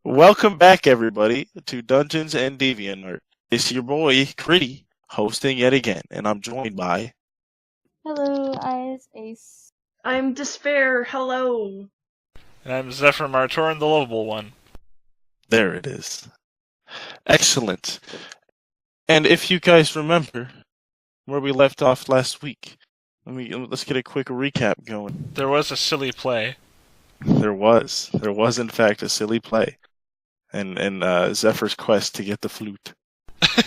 Welcome back, everybody, to Dungeons and DeviantArt. It's your boy, Gritty, hosting yet again, and I'm joined by... Hello, Eyes Ace. I'm Despair, hello. And I'm Zephyr Martorin, the lovable one. There it is. Excellent. And if you guys remember where we left off last week, let's get a quick recap going. There was a silly play. There was in fact a silly play, and Zephyr's quest to get the flute.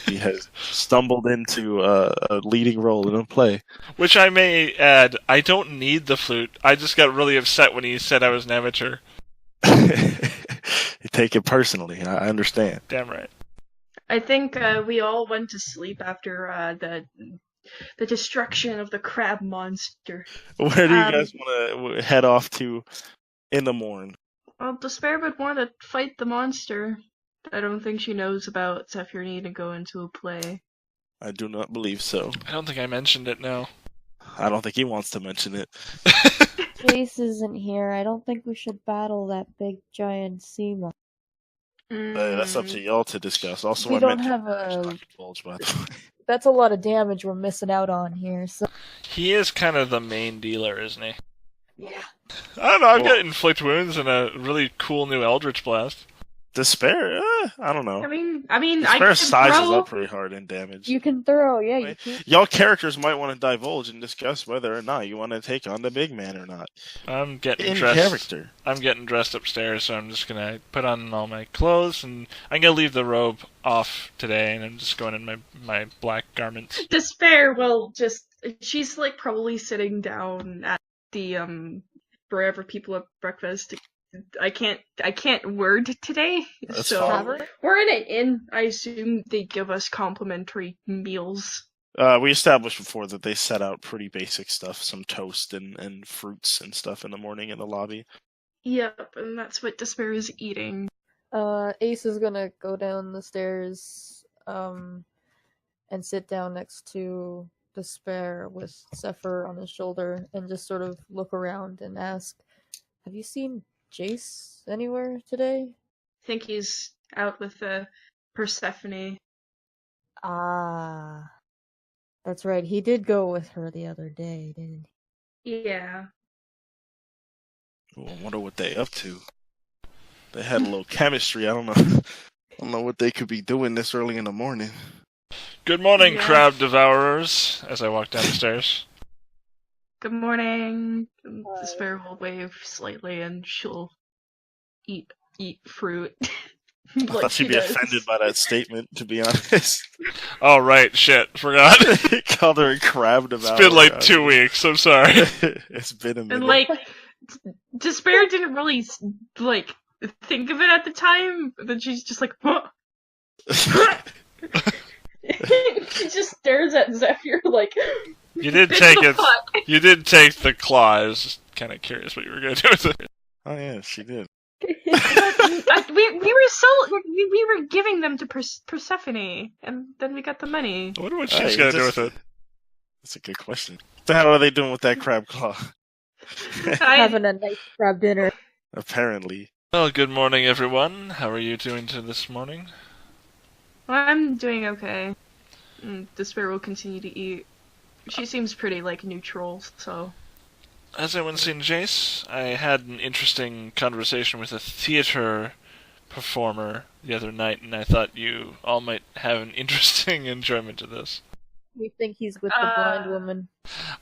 He has stumbled into a leading role in a play. Which I may add, I don't need the flute. I just got really upset when he said I was an amateur. You take it personally. I understand. Damn right. I think we all went to sleep after the destruction of the crab monster. Where do you guys want to head off to in the morning? Well, Despair would want to fight the monster. I don't think she knows about Zephyr needing to go into a play. I do not believe so. I don't think I mentioned it, no. I don't think he wants to mention it. Jace isn't here. I don't think we should battle that big giant sea monster. That's up to y'all to discuss. Also, We I don't meant have to bulge, by the way. That's a lot of damage we're missing out on here. So He is kind of the main dealer, isn't he? yeah. I don't know, I've Well- got Inflict Wounds and a really cool new Eldritch Blast. Despair? I don't know. I mean, I Despair can sizes throw... up pretty hard in damage. You can throw, yeah. You can. Y'all characters might want to divulge and discuss whether or not you want to take on the big man or not. I'm getting In dressed. character. I'm getting dressed upstairs, so I'm just gonna put on all my clothes, and I'm gonna leave the robe off today, and I'm just going in my black garments. Despair will just... She's, like, probably sitting down at the, wherever people have breakfast. I can't word today, That's so fine. we're in an inn. I assume they give us complimentary meals. We established before that they set out pretty basic stuff, some toast and fruits and stuff in the morning in the lobby. Yep, and that's what Despair is eating. Ace is gonna go down the stairs, and sit down next to Despair with Zephyr on his shoulder, and just sort of look around and ask, "Have you seen Jace anywhere today?" I think he's out with Persephone. Ah, that's right. He did go with her the other day, didn't he? Yeah. Ooh, I wonder what they up to. They had a little chemistry. I don't know. I don't know what they could be doing this early in the morning. Good morning, Yeah. crab devourers, as I walk down the stairs. Good morning. Despair will wave slightly, and she'll eat fruit. I thought she'd be offended by that statement, to be honest. Oh, right, shit, forgot. He called her a crab devourer. It's been like 2 weeks, I'm sorry. It's been a minute. And like, Despair didn't really like think of it at the time. But then she's just like, huh. She just stares at Zephyr like. You did "Bitch, take the it. fuck?" You did take the claw. I was just kind of curious what you were going to do with it. Oh yeah, she did. We were giving them to Persephone, and then we got the money. I wonder what she's going to do with it. That's a good question. What the hell are they doing with that crab claw? Having a nice crab dinner. Apparently. Well, good morning, everyone. How are you doing this morning? I'm doing okay. Despair will continue to eat. She seems pretty like neutral, so. Has anyone seen Jace? I had an interesting conversation with a theater performer the other night, and I thought you all might have an interesting enjoyment of this. We think he's with the blind woman.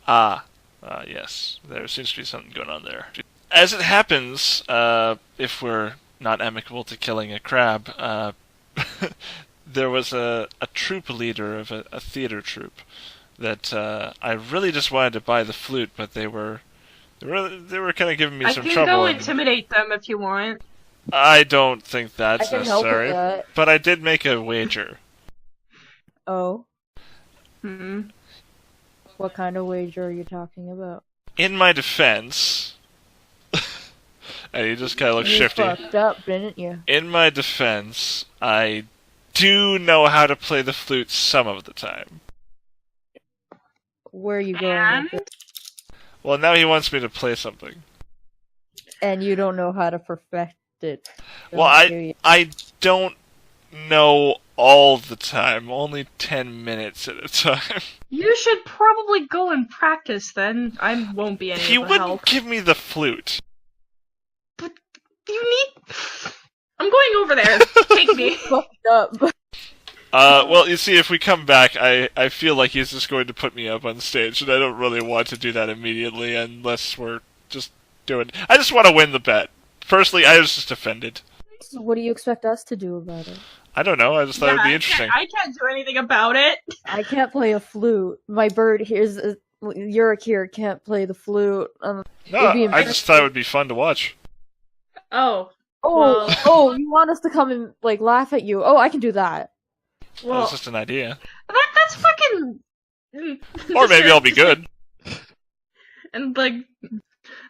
Yes. There seems to be something going on there. As it happens, if we're not amicable to killing a crab, there was a troop leader of a theater troupe that I really just wanted to buy the flute, but they were kind of giving me some I trouble. can go intimidate them if you want. I don't think that's I can help with necessary, that. but I did make a wager. Oh, Hmm. what kind of wager are you talking about? In my defense, and you just kind of look You shifty. fucked up, didn't you? In my defense, I do know how to play the flute some of the time. Where are you going And with it? Well, now he wants me to play something. And you don't know how to perfect it. Well, I don't know all the time, only 10 minutes at a time. You should probably go and practice then. I won't be any He of the wouldn't help. give me the flute. But you need... I'm going over there. Take me. Fucked up. Well, you see, if we come back, I feel like he's just going to put me up on stage, and I don't really want to do that immediately unless we're just doing... I just want to win the bet. Personally, I was just offended. So what do you expect us to do about it? I don't know, I just thought it would be interesting. I can't do anything about it. I can't play a flute. My bird here's Yurik here can't play the flute. No, it'd be I just thought it would be fun to watch. Oh. Oh, Well- oh! You want us to come and like laugh at you? Oh, I can do that. That Well, was just an idea. that's fucking... Or maybe I'll be good. And, like,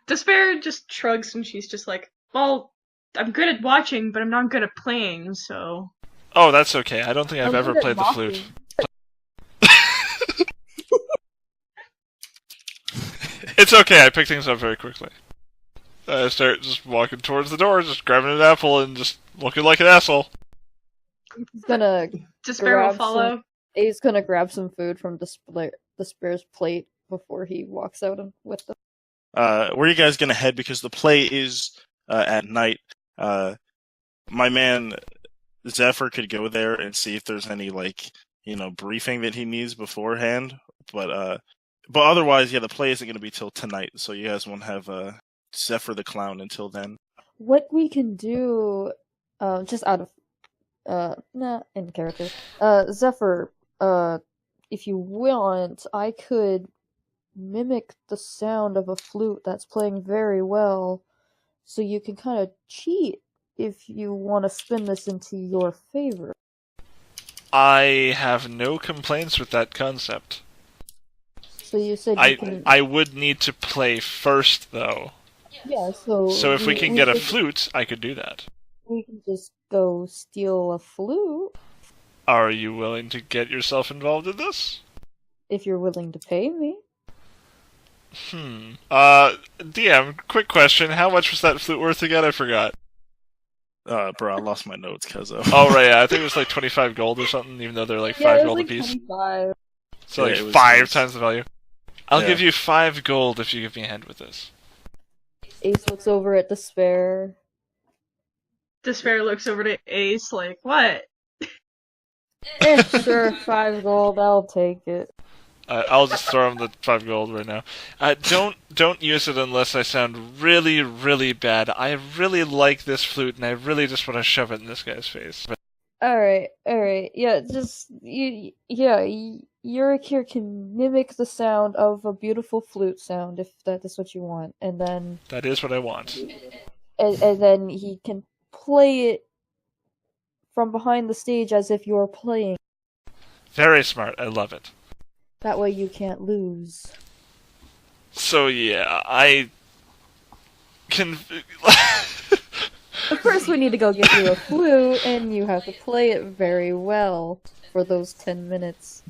Despair just shrugs and she's just like, well, I'm good at watching, but I'm not good at playing, so... Oh, that's okay. I don't think I've I'm ever good at played the flute. mocking. It's okay, I pick things up very quickly. I start just walking towards the door, just grabbing an apple and just looking like an asshole. He's gonna Despair will grab follow. He's gonna grab some food from Despair's plate before he walks out with them. Where are you guys gonna head? Because the play is at night. My man Zephyr could go there and see if there's any briefing that he needs beforehand. But otherwise, yeah, the play isn't gonna be till tonight. So you guys won't have Zephyr the clown until then. What we can do, just out of in character, Zephyr, if you want, I could mimic the sound of a flute that's playing very well, so you can kind of cheat if you want to spin this into your favor. I have no complaints with that concept. So you said you can... I would need to play first, though. Yeah, so... So if we can get a flute, I could do that. We can just go steal a flute, Are you willing to get yourself involved in this? if you're willing to pay me. DM, quick question. How much was that flute worth again? I forgot. Bro, I lost my notes because of. Oh, right, yeah. I think it was like 25 gold or something, even though they're like 5 Yeah, it was gold like apiece. 25. So Yeah, like it was- 5 it was- times the value. I'll Yeah. give you 5 gold if you give me a hand with this. Ace looks over at Despair. Despair looks over to Ace like, what? Sure, 5 gold, I'll take it. I'll just throw him the 5 gold right now. Don't use it unless I sound really, really bad. I really like this flute, and I really just want to shove it in this guy's face. But Alright, yeah, Yurik here can mimic the sound of a beautiful flute sound, if that is what you want, and then that is what I want. and then he can play it from behind the stage as if you're playing. Very smart. I love it. That way you can't lose. So yeah, I can. But first we need to go get you a flute, and you have to play it very well for those 10 minutes.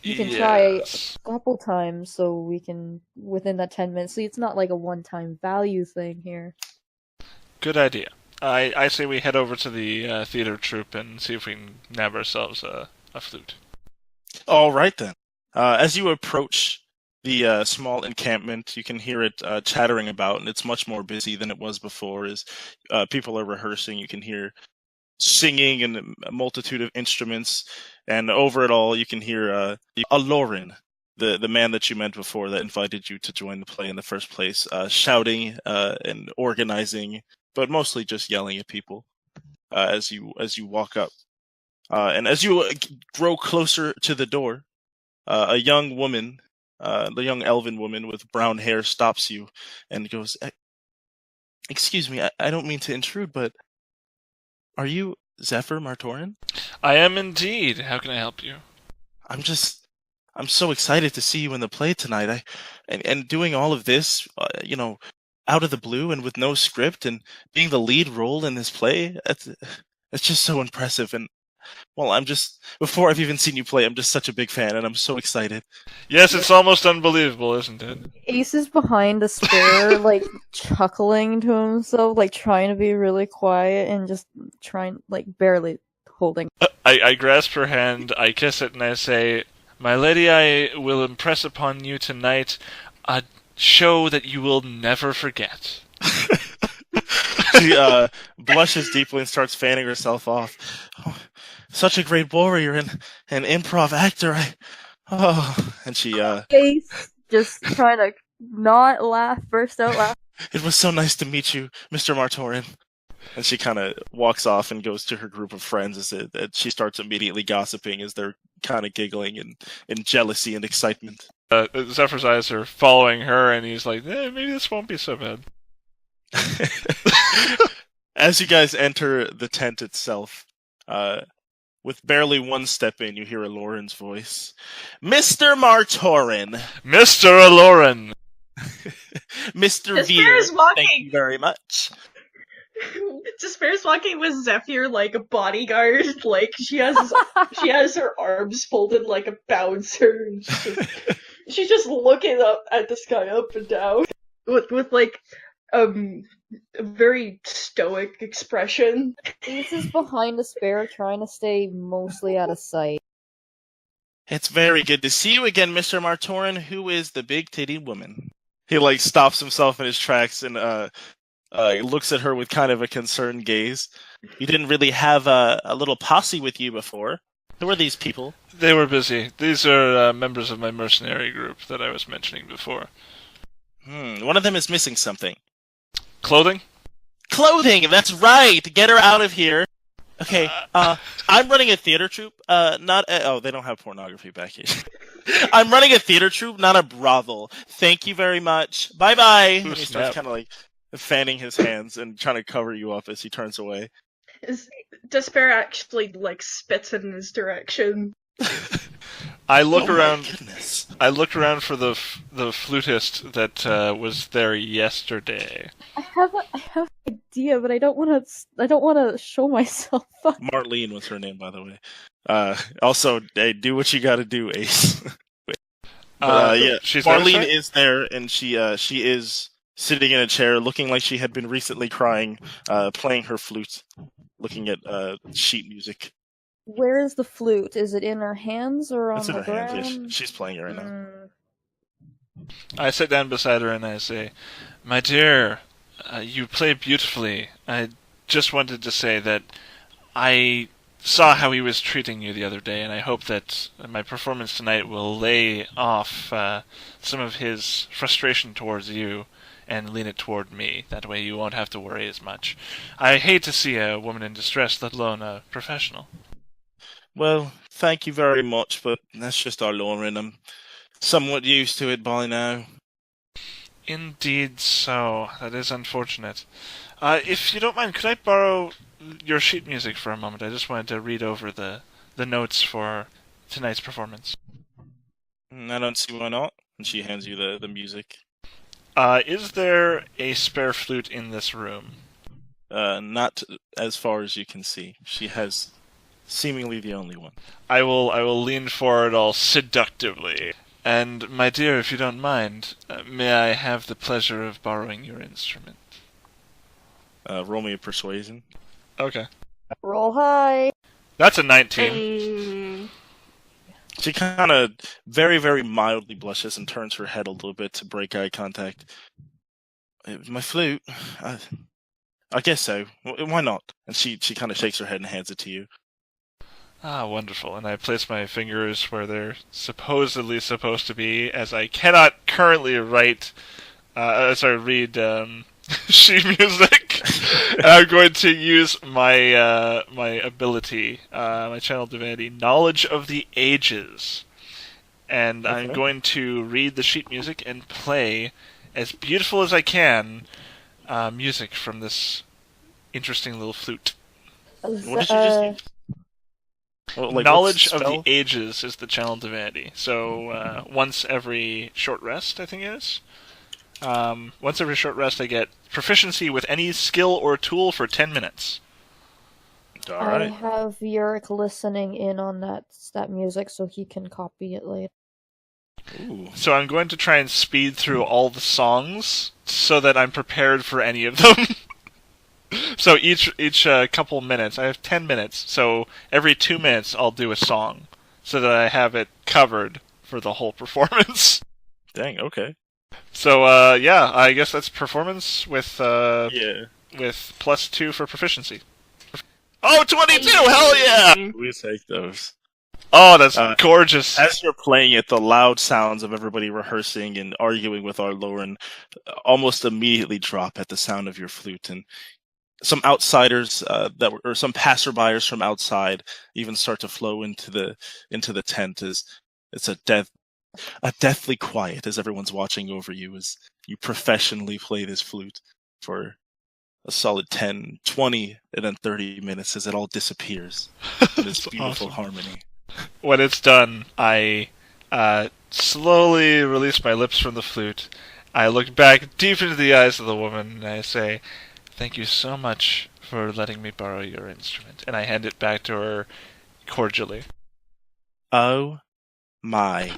You can try a couple times so we can, within that 10 minutes, so it's not like a one-time value thing here. Good idea. I say we head over to the theater troupe and see if we can nab ourselves a flute. All right then. As you approach the small encampment, you can hear it chattering about, and it's much more busy than it was before. As people are rehearsing, you can hear singing and a multitude of instruments, and over it all, you can hear Alorin, the man that you met before that invited you to join the play in the first place, shouting and organizing, but mostly just yelling at people as you walk up. And as you grow closer to the door, a young woman, the young elven woman with brown hair, stops you and goes, "Excuse me, I don't mean to intrude, but are you Zephyr Martorin?" I am indeed. How can I help you? I'm so excited to see you in the play tonight. And doing all of this, out of the blue and with no script and being the lead role in this play, it's just so impressive. And Well, before I've even seen you play, I'm just such a big fan, and I'm so excited. Yes, it's almost unbelievable, isn't it? Ace is behind the spare, like chuckling to himself, like trying to be really quiet and just trying, like barely holding. I grasp her hand, I kiss it, and I say, "My lady, I will impress upon you tonight a show that you will never forget." She blushes deeply and starts fanning herself off. Oh, such a great warrior and an improv actor. And she Ace just trying to not laugh, burst out laughing. It was so nice to meet you, Mr. Martorin. And she kind of walks off and goes to her group of friends as she starts immediately gossiping as they're kind of giggling in jealousy and excitement. Zephyr's eyes are following her, and he's like, maybe this won't be so bad. As you guys enter the tent itself, with barely one step in, you hear Aloran's voice. Mr. Martorin! Mr. Aloran! Mr. Despair's Veer, walking. thank you very much. Despair's walking with Zephyr like a bodyguard. Like she has her arms folded like a bouncer. And she's just looking up at the sky, up and down, with like a very stoic expression. Ace is behind the spare, trying to stay mostly out of sight. It's very good to see you again, Mr. Martorin. Who is the big titty woman? He stops himself in his tracks and looks at her with kind of a concerned gaze. You didn't really have a little posse with you before. Who are these people? They were busy. These are members of my mercenary group that I was mentioning before. One of them is missing something. Clothing? Clothing! That's right! Get her out of here! Okay, I'm running a theater troupe, they don't have pornography back here. I'm running a theater troupe, not a brothel. Thank you very much. Bye-bye! And he starts kind of fanning his hands and trying to cover you up as he turns away. Despair actually spits in his direction. I look around. My goodness. I look around for the flutist that was there yesterday. I have an idea, but I don't want to show myself. Marlene was her name, by the way. Also, hey, do what you gotta do, Ace. Yeah, she's Marlene is there, and she is sitting in a chair, looking like she had been recently crying, playing her flute, looking at sheet music. Where is the flute? Is it in her hands or on the ground? Hands. Yeah, she's playing it right now. I sit down beside her and I say, "My dear, you play beautifully. I just wanted to say that I saw how he was treating you the other day, and I hope that my performance tonight will lay off some of his frustration towards you and lean it toward me. That way you won't have to worry as much. I hate to see a woman in distress, let alone a professional." Well, thank you very much, but that's just our Lauren. I'm somewhat used to it by now. Indeed so. That is unfortunate. If you don't mind, could I borrow your sheet music for a moment? I just wanted to read over the notes for tonight's performance. I don't see why not. And she hands you the music. Is there a spare flute in this room? Not as far as you can see. She has seemingly the only one. I will lean forward all seductively. And, my dear, if you don't mind, may I have the pleasure of borrowing your instrument? Roll me a persuasion. Okay. Roll high. That's a 19. She kind of very, very mildly blushes and turns her head a little bit to break eye contact. My flute? I guess so. Why not? And she kind of shakes her head and hands it to you. Ah, wonderful. And I place my fingers where they're supposedly supposed to be, as I cannot currently read sheet music. And I'm going to use my my ability, my channel divinity, Knowledge of the Ages. And okay. I'm going to read the sheet music and play, as beautiful as I can, music from this interesting little flute. What did you just use? Well, Knowledge of the Ages is the channel divinity. So once every short rest, I think it is. Once every short rest, I get proficiency with any skill or tool for 10 minutes. All I right. have Yurik listening in on that music so he can copy it later. Ooh. So I'm going to try and speed through all the songs so that I'm prepared for any of them. So each couple minutes, I have 10 minutes, so every 2 minutes I'll do a song so that I have it covered for the whole performance. Dang. Okay. So yeah, I guess that's performance with Yeah. with +2 for proficiency. Oh, 22! Hell yeah! We take those. Oh, that's gorgeous. As you're playing it, the loud sounds of everybody rehearsing and arguing with our Lauren almost immediately drop at the sound of your flute, and some outsiders or some passerbyers from outside even start to flow into the tent. As it's a deathly quiet as everyone's watching over you as you professionally play this flute for a solid 10, 20, and then 30 minutes as it all disappears in this beautiful awesome. harmony. When it's done, I slowly release my lips from the flute. I look back deep into the eyes of the woman and I say, "Thank you so much for letting me borrow your instrument." And I hand it back to her cordially. Oh my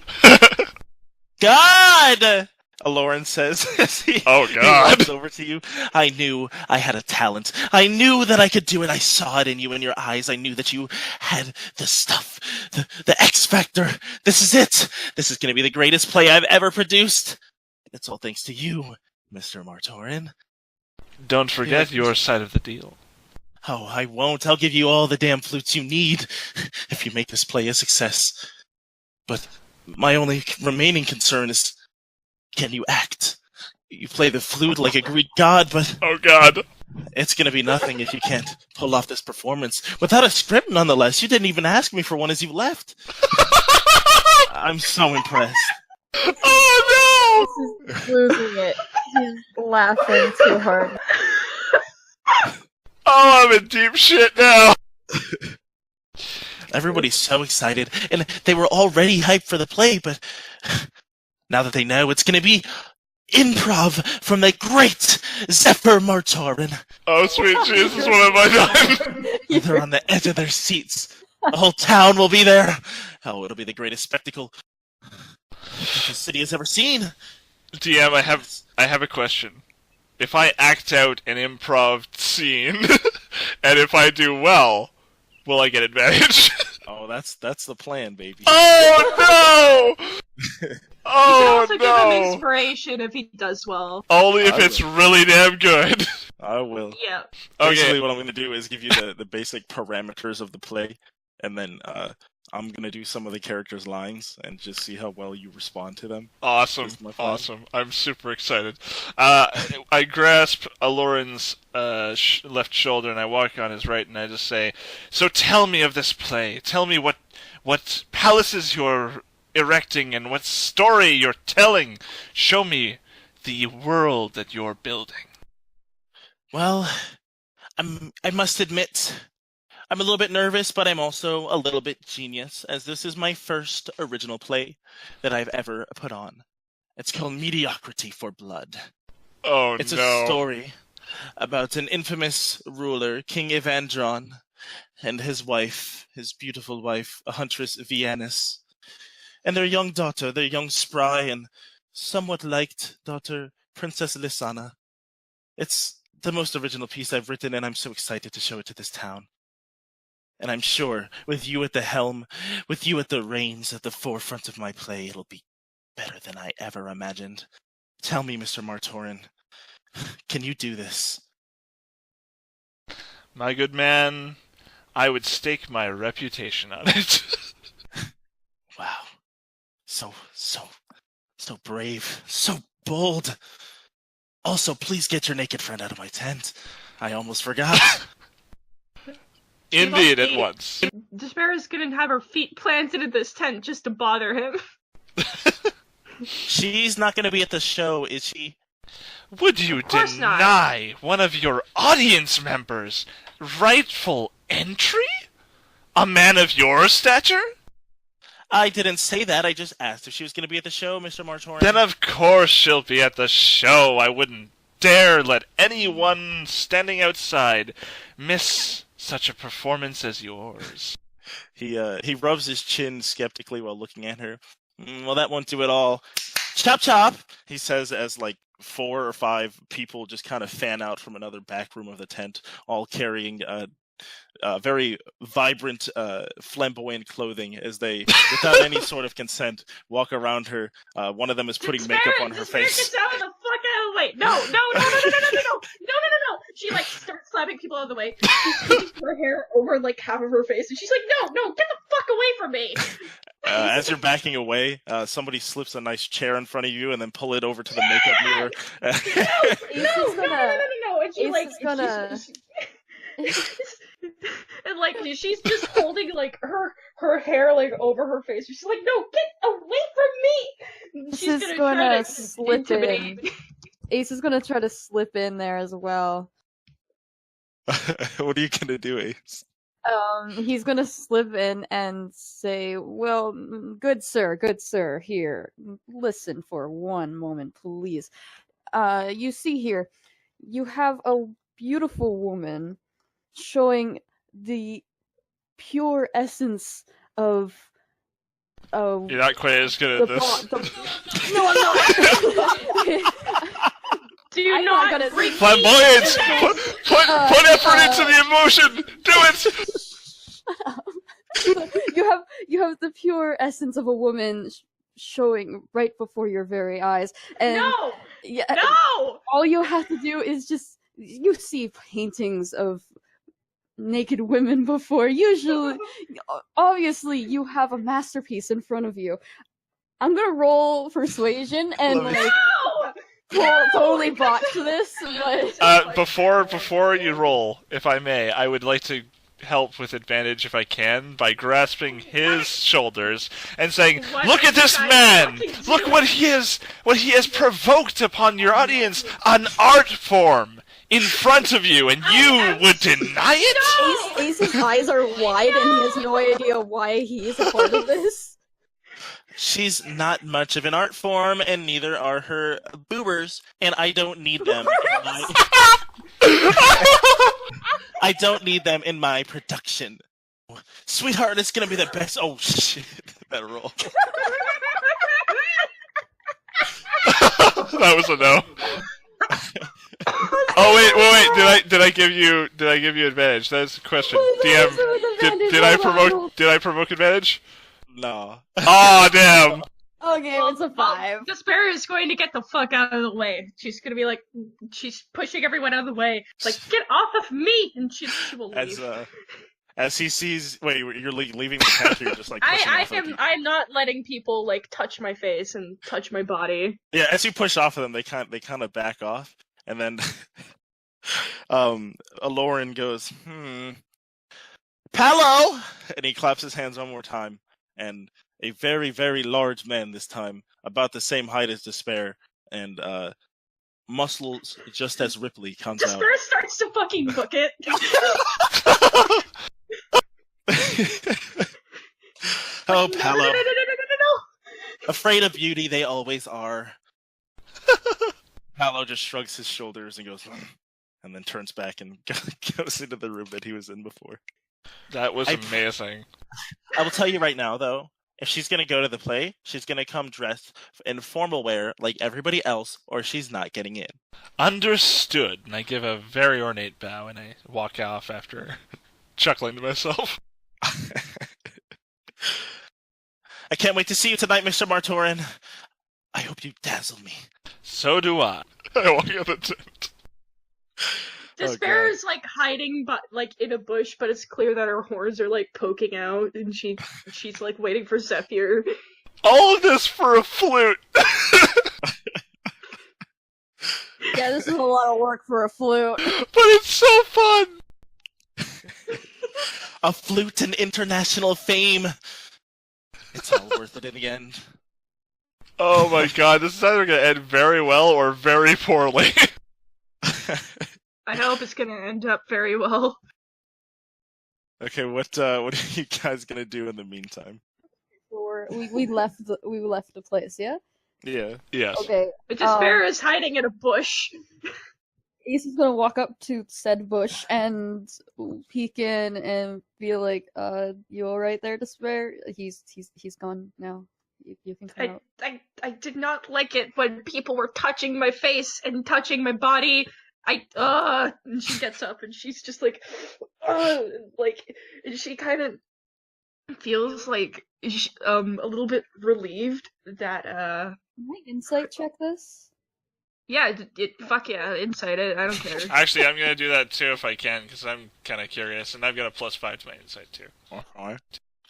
God! Lauren says as he walks over to you. I knew I had a talent. I knew that I could do it. I saw it in you, in your eyes. I knew that you had the stuff, the X factor. This is it. This is going to be the greatest play I've ever produced. It's all thanks to you, Mr. Martorin. Don't forget your side of the deal. Oh, I won't. I'll give you all the damn flutes you need if you make this play a success. But my only remaining concern is, can you act? You play the flute like a Greek god, but oh god, it's gonna be nothing if you can't pull off this performance without a script. Nonetheless, you didn't even ask me for one as you left. I'm so impressed. Oh no! He's losing it. He's laughing too hard. Oh, I'm in deep shit now. Everybody's so excited, and they were already hyped for the play, but now that they know it's going to be improv from the great Zephyr Martorin. Oh, sweet Jesus, what have I done? They're on the edge of their seats. The whole town will be there. Oh, it'll be the greatest spectacle the city has ever seen. DM, I have a question. If I act out an improv scene, and if I do well, will I get advantage? Oh, that's the plan, baby. Oh no! Oh you can also give him inspiration if he does well. Only if it's really damn good. I will. Yeah. Basically, what I'm going to do is give you the basic parameters of the play, and then I'm going to do some of the characters' lines and just see how well you respond to them. Awesome. Awesome. I'm super excited. I grasp Aloran's left shoulder and I walk on his right and I just say, "So tell me of this play. Tell me what palaces you're erecting and what story you're telling. Show me the world that you're building." Well, I must admit, I'm a little bit nervous, but I'm also a little bit genius, as this is my first original play that I've ever put on. It's called Mediocrity for Blood. Oh, it's no. a story about an infamous ruler, King Evandron, and his wife, his beautiful wife, a huntress Viannis, and their young daughter, their young spry and somewhat liked daughter, Princess Lysana. It's the most original piece I've written, and I'm so excited to show it to this town. And I'm sure, with you at the helm, with you at the reins, at the forefront of my play, it'll be better than I ever imagined. Tell me, Mr. Martorin, can you do this? My good man, I would stake my reputation on it. Wow. So brave, so bold. Also, please get your naked friend out of my tent. I almost forgot. Indeed, at once. Despair is gonna have her feet planted in this tent just to bother him. She's not gonna be at the show, is she? Would you deny one of your audience members rightful entry? A man of your stature? I didn't say that. I just asked if she was going to be at the show, Mr. Martorin. Then of course she'll be at the show. I wouldn't dare let anyone standing outside miss such a performance as yours. He rubs his chin skeptically while looking at her. Well, that won't do it all. Chop chop, he says as like 4 or 5 people just kind of fan out from another back room of the tent, all carrying very vibrant, flamboyant clothing as they, without any sort of consent, walk around her. One of them is putting makeup on her face. Get out of the fuck out of the way! No! She like starts slapping people out of the way. She's putting her hair over like half of her face, and she's like, no, get the fuck away from me! As you're backing away, somebody slips a nice chair in front of you and then pull it over to the makeup mirror. No! And she Ace like, is gonna... and like she's just holding like her hair like over her face. She's like, no, get away from me! She's Ace is gonna try gonna to slip intimidate. in. Ace is gonna try to slip in there as well. What are you gonna do, Ace? He's gonna slip in and say, well, good sir, here, listen for one moment, please. You see here, you have a beautiful woman showing the pure essence of... You're not quite as good at this. No, I'm not! Do I'm not not gonna bring Flamboyance! Put effort into the emotion! Do it! You have the pure essence of a woman showing right before your very eyes, and No! yeah, No! all you have to do is just, you see paintings of naked women before. Usually, obviously, you have a masterpiece in front of you. I'm gonna roll persuasion and Love it. like No! totally botch this, but Before you roll, if I may, I would like to help with advantage if I can by grasping his shoulders and saying, What "Look are at you this guys man! fucking Look doing?" what he has provoked upon your audience, an art form in front of you, and you would deny it?" Ace's eyes are wide and he has no idea why he is a part of this. She's not much of an art form, and neither are her boobers, and I don't need them. I don't need them in my production. Sweetheart, it's gonna be the best. Oh shit! That roll. That was a no. Oh wait! Did I give you advantage? That's the question. DM, did I provoke advantage? No. Oh damn! Okay, it's a 5. Despair is going to get the fuck out of the way. She's gonna be like, she's pushing everyone out of the way. Like, get off of me! And she will leave. As he sees, wait, you're leaving the tent, or you're just like pushing off of you? I'm not letting people like touch my face and touch my body. Yeah, as you push off of them, they kind of back off, and then Aloran goes, Palo! And he claps his hands one more time, and a very, very large man this time, about the same height as Despair, and muscles just as Ripley comes out. Despair starts to fucking book it. Oh, No, Palo. no. Afraid of beauty, they always are. Palo just shrugs his shoulders and goes, and then turns back and goes into the room that he was in before. That was amazing. I will tell you right now, though, if she's going to go to the play, she's going to come dressed in formal wear like everybody else, or she's not getting in. Understood. And I give a very ornate bow, and I walk off after chuckling to myself. I can't wait to see you tonight, Mr. Martorin. I hope you dazzle me. So do I. I walk out the tent. Despair is like hiding, but like in a bush, but it's clear that her horns are like poking out, and she's like waiting for Zephyr. All of this for a flute. Yeah, this is a lot of work for a flute. But it's so fun. A flute and international fame. It's all worth it in the end. Oh my god, this is either going to end very well or very poorly. I hope it's gonna end up very well. Okay, what are you guys gonna do in the meantime? We left the place, yeah? Yeah. Yes. Okay. But Despair is hiding in a bush. Ace is gonna walk up to said bush and peek in and be like, you alright there, Despair? He's gone now. You can come out. I did not like it when people were touching my face and touching my body. And she gets up and she's just like, and she kind of feels like, a little bit relieved that, Might insight check this? yeah, fuck yeah, insight it, I don't care. Actually, I'm gonna do that too if I can, because I'm kind of curious, and I've got a +5 to my insight too. Alright.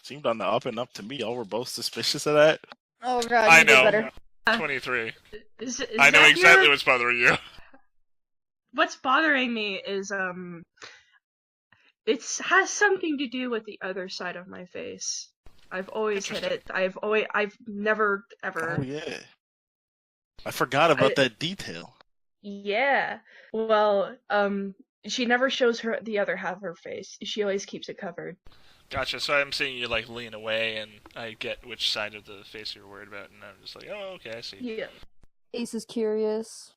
Seemed on the up and up to me. Y'all were both suspicious of that. Oh god, I you did know. better. 23. Is I know Zephyr- exactly what's bothering you. What's bothering me is, it has something to do with the other side of my face. I've always hit it. I've never, ever. Oh yeah. I forgot about that detail. Yeah. Well, she never shows her the other half of her face. She always keeps it covered. Gotcha, so I'm seeing you, like, lean away, and I get which side of the face you're worried about, and I'm just like, oh, okay, I see. Yeah. Ace is curious.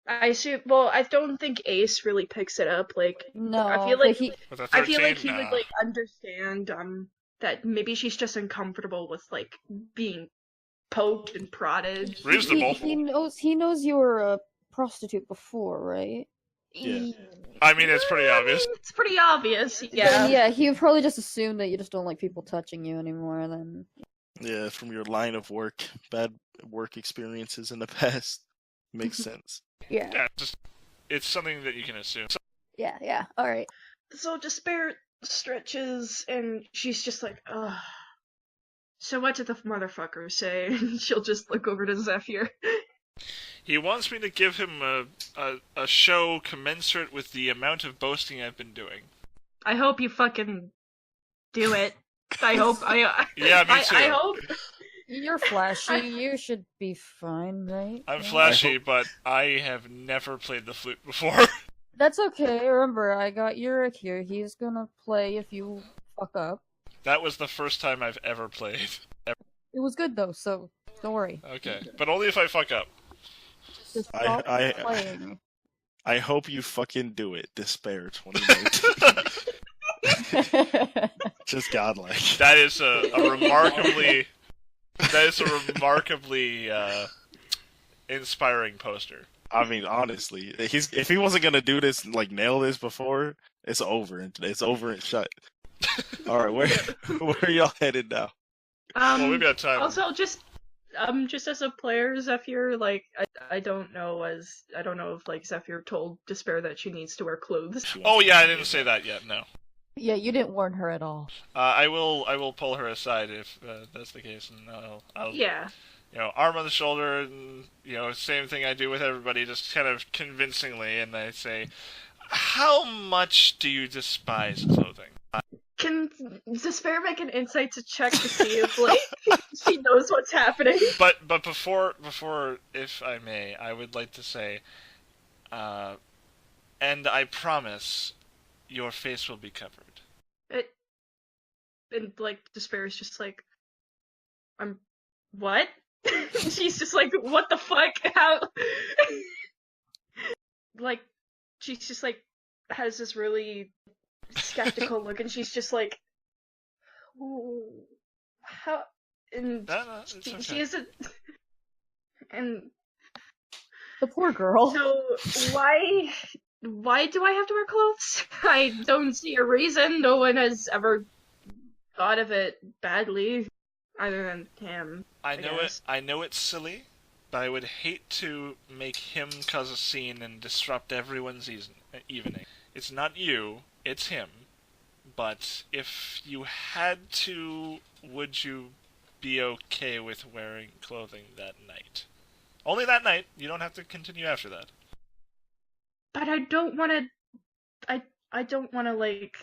I assume. Well, I don't think Ace really picks it up. Like, No, I feel like With a 13, I feel like he nah. would like understand that maybe she's just uncomfortable with like being poked and prodded. Reasonable. He knows you were a prostitute before, right? Yeah. I mean, it's pretty obvious. It's pretty obvious. Then, Yeah. yeah, he would probably just assume that you just don't like people touching you anymore. Then Yeah, from your line of work, bad work experiences in the past. Makes sense. yeah, Yeah, it's something that you can assume. yeah. All right. So Despair stretches, and she's just like, ugh. So what did the motherfucker say? And she'll just look over to Zephyr. He wants me to give him a show commensurate with the amount of boasting I've been doing. I hope you fucking do it. I hope. Yeah, me too. I hope. You're flashy. You should be fine, right? I'm Yeah. flashy, but I have never played the flute before. That's okay. Remember, I got Yurik here. He's gonna play if you fuck up. That was the first time I've ever played. It was good though, so don't worry. Okay, but only if I fuck up. Just stop I playing. I hope you fucking do it. Despair 2019. Just godlike. That is a remarkably inspiring poster. I mean, honestly, if he wasn't gonna do this, like nail this before, it's over. It's over and shut. All right, where are y'all headed now? Well, we've got time. Also, just as a player, Zephyr, like, I don't know if like Zephyr told Despair that she needs to wear clothes. Oh yeah, I didn't say that yet. No. Yeah, you didn't warn her at all. I will pull her aside if that's the case, and I'll Yeah. Arm on the shoulder, and same thing I do with everybody, just kind of convincingly, and I say, "How much do you despise clothing?" Can Despair make an insight to check to see if like she knows what's happening? But before, if I may, I would like to say, and I promise, your face will be covered. And like Despair is just like, what? She's just like, what the fuck? How? Like, she's just like has this really skeptical look, and she's just like, ooh, how? And No, it's okay. she isn't. And The poor girl. so why do I have to wear clothes? I don't see a reason. No one has ever thought of it badly, other than him. I know guess. it. I know it's silly, but I would hate to make him cause a scene and disrupt everyone's evening. It's not you, it's him. But if you had to, would you be okay with wearing clothing that night? Only that night. You don't have to continue after that. But I don't want to. I don't want to like.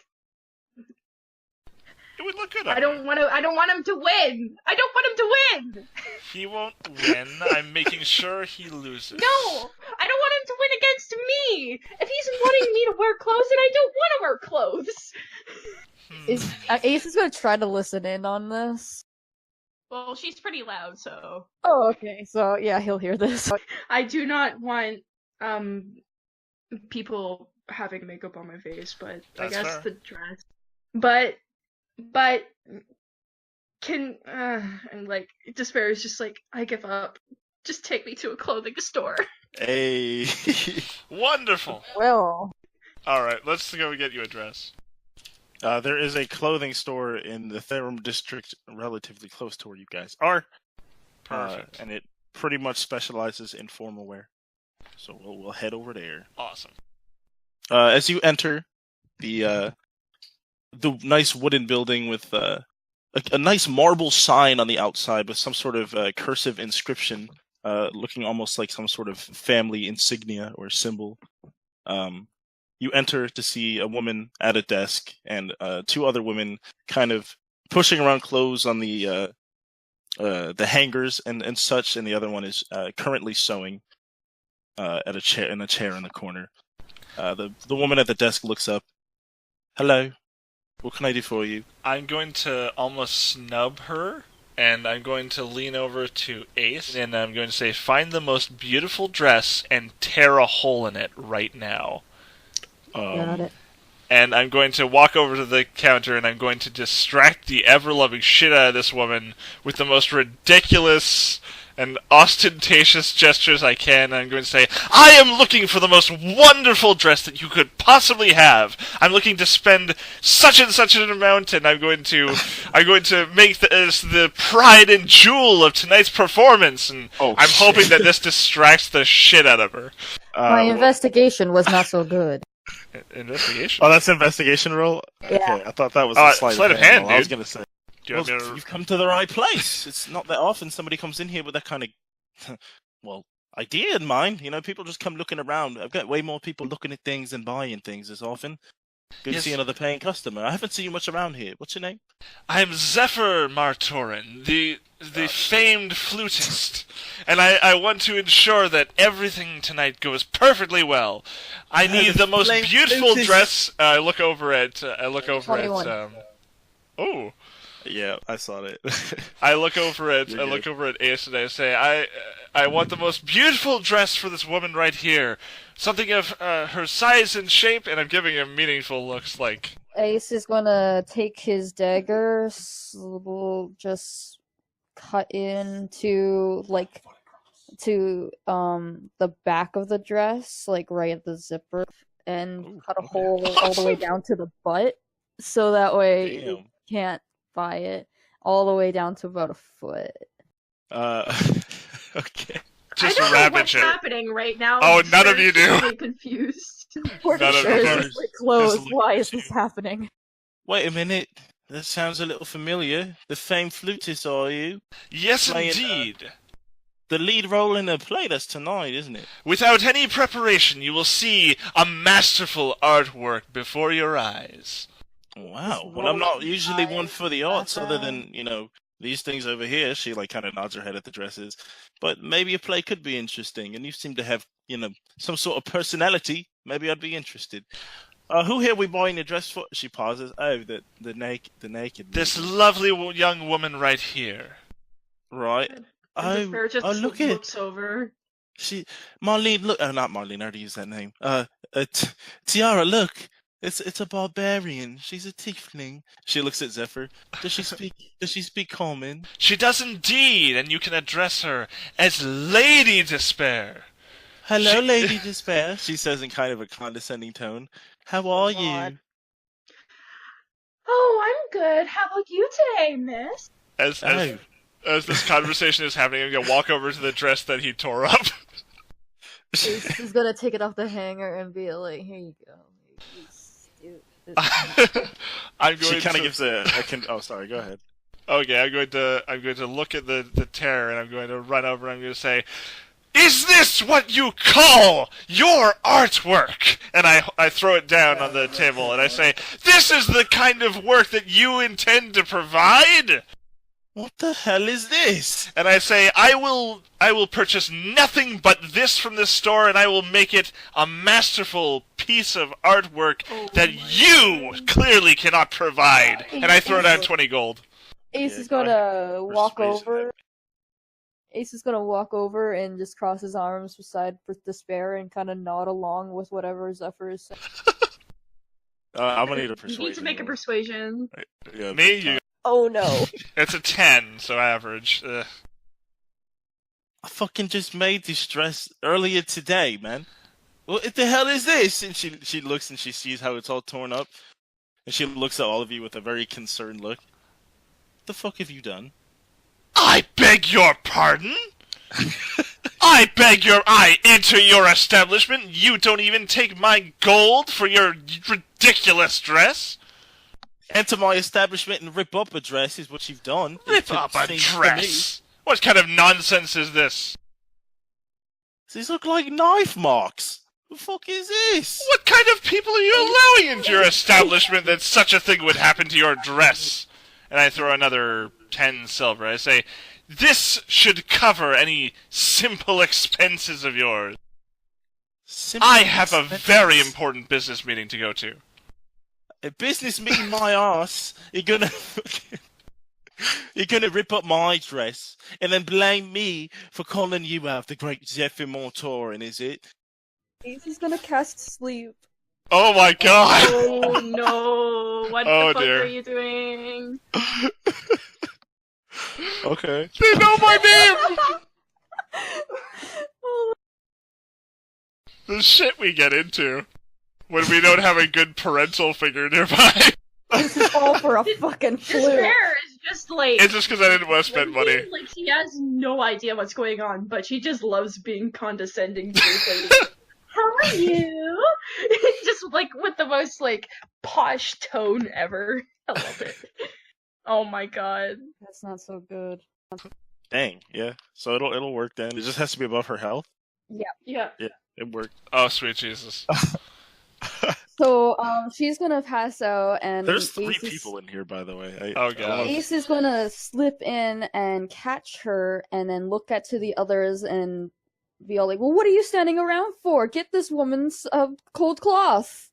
It would look good on I don't want to. I don't want him to win. I don't want him to win. you. He won't win. I'm making sure he loses. No, I don't want him to win against me. If he's wanting me to wear clothes, then I don't want to wear clothes. Ace is gonna try to listen in on this. Well, she's pretty loud, so Oh, okay. So yeah, he'll hear this. I do not want people having makeup on my face, but That's I guess fair. the dress. But can and like Despair is just like, I give up. Just take me to a clothing store. Hey. Wonderful. Well, All right, let's go get you a dress. There is a clothing store in the Therum district relatively close to where you guys are. Perfect. And it pretty much specializes in formal wear. So we'll head over there. Awesome. As you enter the nice wooden building with a nice marble sign on the outside with some sort of cursive inscription, looking almost like some sort of family insignia or symbol. You enter to see a woman at a desk and two other women kind of pushing around clothes on the hangers and such, and the other one is currently sewing at a chair in the corner. The woman at the desk looks up. Hello, what can I do for you? I'm going to almost snub her, and I'm going to lean over to Ace, and I'm going to say, find the most beautiful dress and tear a hole in it right now. got it. And I'm going to walk over to the counter, and I'm going to distract the ever-loving shit out of this woman with the most ridiculous and ostentatious gestures I can. And I'm going to say, I am looking for the most wonderful dress that you could possibly have. I'm looking to spend such and such an amount, and I'm going to make this the pride and jewel of tonight's performance. And I'm hoping that this distracts the shit out of her. My investigation was not so good. Investigation? Oh, that's investigation roll? Yeah. Okay, I thought that was a sleight of hand dude. I was going to say. Do you want me to... You've come to the right place. It's not that often somebody comes in here with that kind of, idea in mind. You know, people just come looking around. I've got way more people looking at things and buying things as often. Good to see another paying customer. I haven't seen you much around here. What's your name? I'm Zephyr Martorin, the famed flutist, and I want to ensure that everything tonight goes perfectly well. I need the most beautiful dress. I look over at 21. Oh. Yeah, I saw it. I look over at Ace and I say, I want the most beautiful dress for this woman right here. Something of her size and shape, and I'm giving him meaningful looks like. Ace is gonna take his dagger, just cut into the back of the dress, like right at the zipper, and cut a hole all the way down to the butt, so that way you can't buy it all the way down to about a foot. Okay. Just I don't know rabbit what's shit. happening right now. Oh, I'm none of you do. really confused. We're None of sure us. it's closed. Just Why is this happening? Wait a minute. That sounds a little familiar. The famed flutist, are you? Yes, Playing, indeed. The lead role in a play that's tonight, isn't it? Without any preparation, you will see a masterful artwork before your eyes. Wow. Well, I'm not usually one for the arts, other than, these things over here. She kind of nods her head at the dresses. But maybe a play could be interesting, and you seem to have, some sort of personality. Maybe I'd be interested. Who here we buying a dress for? She pauses. Oh, the naked. This lovely young woman right here. Right. Despair just look at looks over. Marlene. Look, not Marlene. I already used that name. Tiara. Look. It's a barbarian. She's a tiefling. She looks at Zephyr. Does she speak common? She does indeed, and you can address her as Lady Despair. Hello, Lady Despair, she says in kind of a condescending tone. How are you? Oh, I'm good. How about you today, miss? As this conversation is happening, I'm gonna walk over to the dress that he tore up. He's gonna take it off the hanger and be like, "Here you go." I'm going she kind to of gives oh, sorry. Go ahead. Okay, I'm going to look at the tear, and I'm going to run over. And I'm going to say, "Is this what you call your artwork?" And I throw it down on the table, and I say, "This is the kind of work that you intend to provide?" What the hell is this? And I say, I will purchase nothing but this from this store, and I will make it a masterful piece of artwork that you clearly cannot provide. And I throw down 20 gold. Ace is gonna walk over Ace is gonna walk over and just cross his arms beside Despair and kind of nod along with whatever Zephyr is saying. I'm gonna need a You persuasion. need to make a roll. persuasion. Yeah, Me? big time. You... Oh no. It's a 10, so average. I fucking just made this dress earlier today, man. What the hell is this? And she looks and she sees how it's all torn up. And she looks at all of you with a very concerned look. What the fuck have you done? I beg your pardon? I enter your establishment. You don't even take my gold for your ridiculous dress. Enter my establishment and rip up a dress is what you've done. Rip up a dress? What kind of nonsense is this? These look like knife marks. The fuck is this? What kind of people are you allowing into your establishment that such a thing would happen to your dress? And I throw another 10 silver. I say, this should cover any simple expenses of yours. I have a very important business meeting to go to. A business meeting, my ass. You're gonna rip up my dress and then blame me for calling you out the great Zephyr Mortorin, is it? Ace is gonna cast sleep. Oh my god! Oh no! What Oh, the fuck dear. are you doing? Okay. They know my name! The shit we get into when we don't have a good parental figure nearby. This is all for a fucking fluke. Despair is just like... It's just because I didn't want to spend money. Like, she has no idea what's going on, but she just loves being condescending to this lady. How are you? Just, like, with the most, like, posh tone ever. I love it. Oh my god. That's not so good. Dang, yeah. So it'll work then. It just has to be above her health. Yeah. It worked. Oh, sweet Jesus. So, she's gonna pass out, and There's 3 Ace is- people in here, by the way. Oh, God. Ace is gonna slip in and catch her, and then look at to the others and be all like, "Well, what are you standing around for? Get this woman's cold cloth."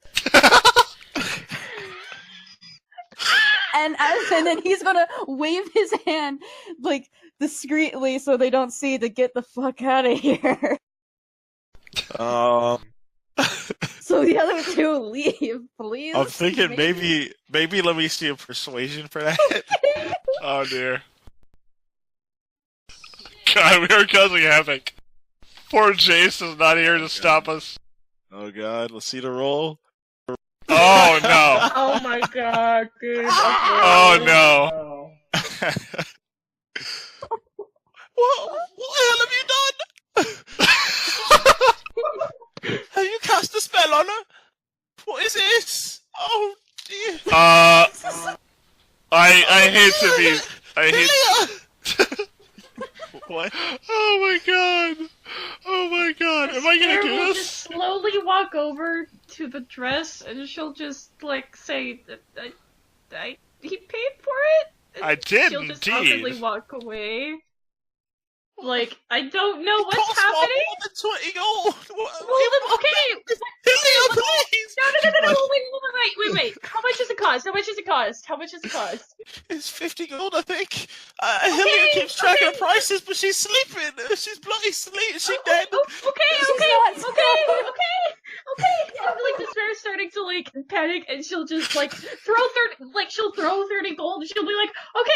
and then he's gonna wave his hand like discreetly so they don't see to get the fuck out of here. So the other 2 leave, please. I'm thinking maybe let me see a persuasion for that. Oh dear. God, we are causing havoc. Poor Jace is not here to stop us. Oh god, let's see the roll. Oh no. Oh my god, dude. Oh no. What the hell have you done? Have you cast a spell on her? What is this? Oh dear. I hate to be. I hate. What? Oh my god. Oh my god. Am I gonna Despair do will this? just slowly walk over to the dress, and she'll just, like, say, he paid for it? And I did, she'll just indeed. awkwardly walk away. Like, I don't know what's Cost happening. more than 20 gold. Well, then, okay. Hillia, please. No, wait. How much does it cost? How much does it cost? It's 50 gold, I think. Hillia keeps track of prices, but she's sleeping. She's bloody sleep. She's dead. Okay. And, like, Despair's starting to, like, panic, and she'll just, like, she'll throw 30 gold, and she'll be like, okay,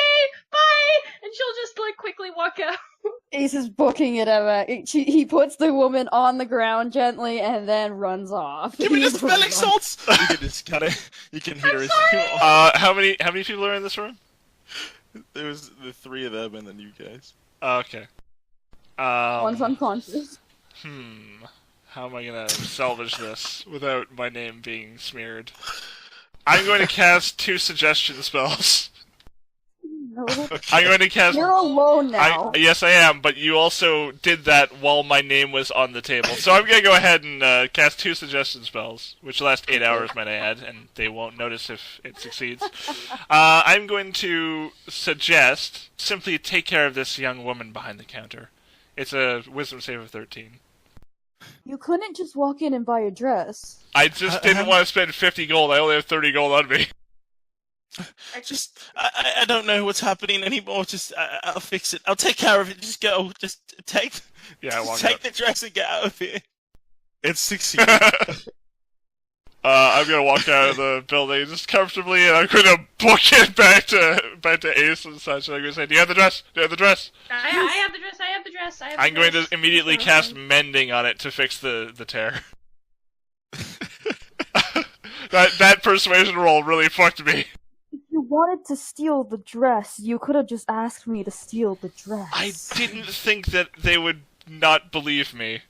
bye! And she'll just, like, quickly walk out. Ace is booking it at he puts the woman on the ground gently and then runs off. Give me the He's smelling run. salts. You can just kind of, you can hear it. How many people are in this room? There was the 3 of them and then you guys. Okay. One's unconscious. How am I gonna salvage this without my name being smeared? I'm going to cast 2 suggestion spells. No. I'm going to cast. You're alone now. Yes, I am, but you also did that while my name was on the table. So I'm going to go ahead and cast 2 suggestion spells, which last 8 hours, might I add, and they won't notice if it succeeds. I'm going to suggest simply take care of this young woman behind the counter. It's a wisdom save of 13. You couldn't just walk in and buy a dress. I just didn't want to spend 50 gold. I only have 30 gold on me. I don't know what's happening anymore. Just I'll fix it. I'll take care of it. Just go. Just take the dress and get out of here. It's succeeded. I'm gonna walk out of the building just comfortably, and I'm gonna book it back to Ace and such. And I'm gonna say, "Do you have the dress? Do you have the dress?" I have the dress. I have the dress. I'm going to immediately cast mending on it to fix the tear. that persuasion roll really fucked me. If you wanted to steal the dress, you could have just asked me to steal the dress. I didn't think that they would not believe me.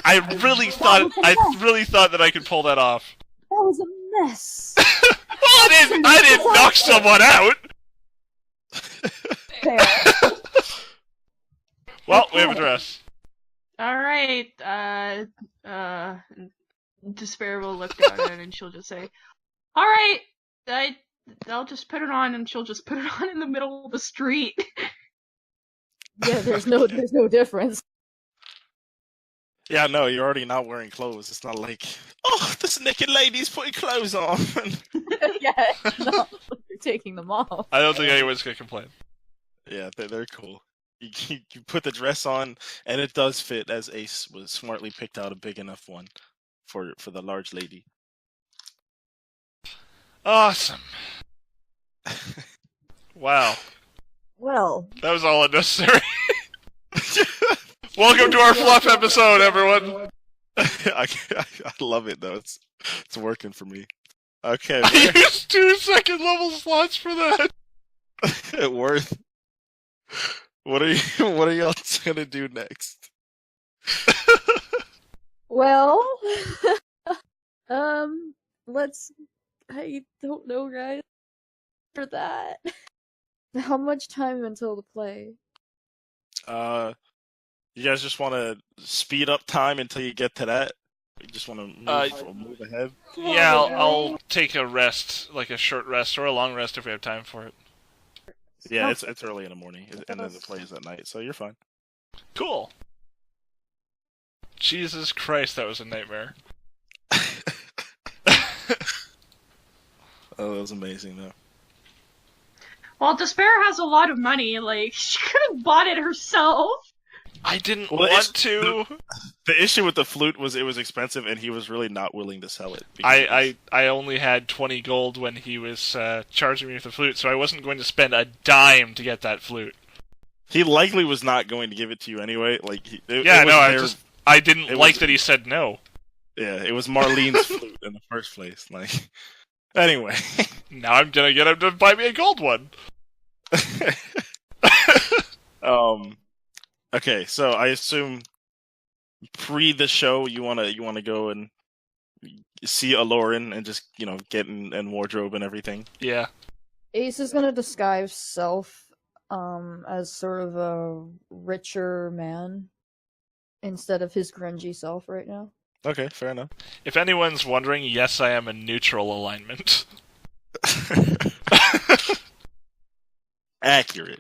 I really thought that I could pull that off. That was a mess. Well, I didn't knock someone out. Fair. Well, we have a dress. All right. Despair will look down at it and she'll just say, "All right, I'll just put it on," and she'll just put it on in the middle of the street. Yeah, there's no difference. Yeah, no, you're already not wearing clothes. It's not like, oh, this naked lady's putting clothes on. Yeah, no, you're taking them off. I don't think anyone's gonna complain. Yeah, they're cool. You put the dress on, and it does fit, as Ace was smartly picked out a big enough one for the large lady. Awesome. Wow. Well, That was all unnecessary. Welcome to our fluff episode, everyone. I love it though. It's working for me. Okay, I used 2 second level slots for that. Worth. What are y'all gonna do next? well, I don't know, guys. For that, how much time until the play? You guys just want to speed up time until you get to that? You just want to move ahead? Yeah, I'll take a rest, like a short rest or a long rest if we have time for it. Yeah, it's early in the morning, and then the play is at night, so you're fine. Cool. Jesus Christ, that was a nightmare. Oh, that was amazing, though. Well, Despair has a lot of money. Like, she could have bought it herself. I didn't want to. The issue with the flute was it was expensive, and he was really not willing to sell it. I only had 20 gold when he was charging me with the flute, so I wasn't going to spend a dime to get that flute. He likely was not going to give it to you anyway. Like, I didn't like that he said no. Yeah, it was Marlene's flute in the first place. Like, anyway. Now I'm gonna get him to buy me a gold one. Okay, so I assume pre the show you wanna go and see Aloran and just get in wardrobe and everything. Yeah. Ace is gonna disguise self as sort of a richer man instead of his grungy self right now. Okay, fair enough. If anyone's wondering, yes, I am a neutral alignment. Accurate.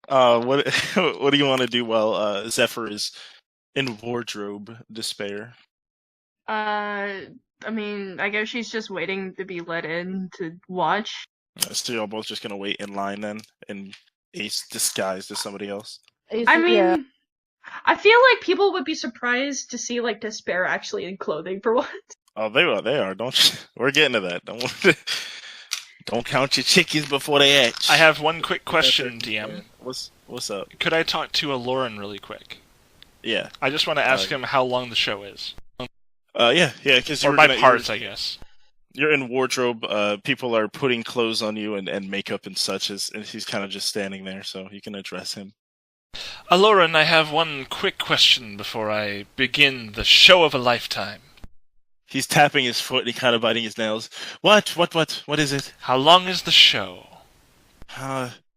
What do you want to do while Zephyr is in wardrobe despair? I mean, I guess she's just waiting to be let in to watch. So y'all both just gonna wait in line then, and Ace disguised as somebody else? I mean, I feel like people would be surprised to see like Despair actually in clothing for once. Oh, they are. We're getting to that. Don't count your chickies before they hatch. I have one quick question, DM. What's up? Could I talk to Aloran really quick? Yeah. I just want to ask him how long the show is. Yeah, because or by parts, I guess. You're in wardrobe. People are putting clothes on you and makeup and such, and he's kind of just standing there, so you can address him. Aloran, I have one quick question before I begin the show of a lifetime. He's tapping his foot and he kind of biting his nails. What is it? How long is the show?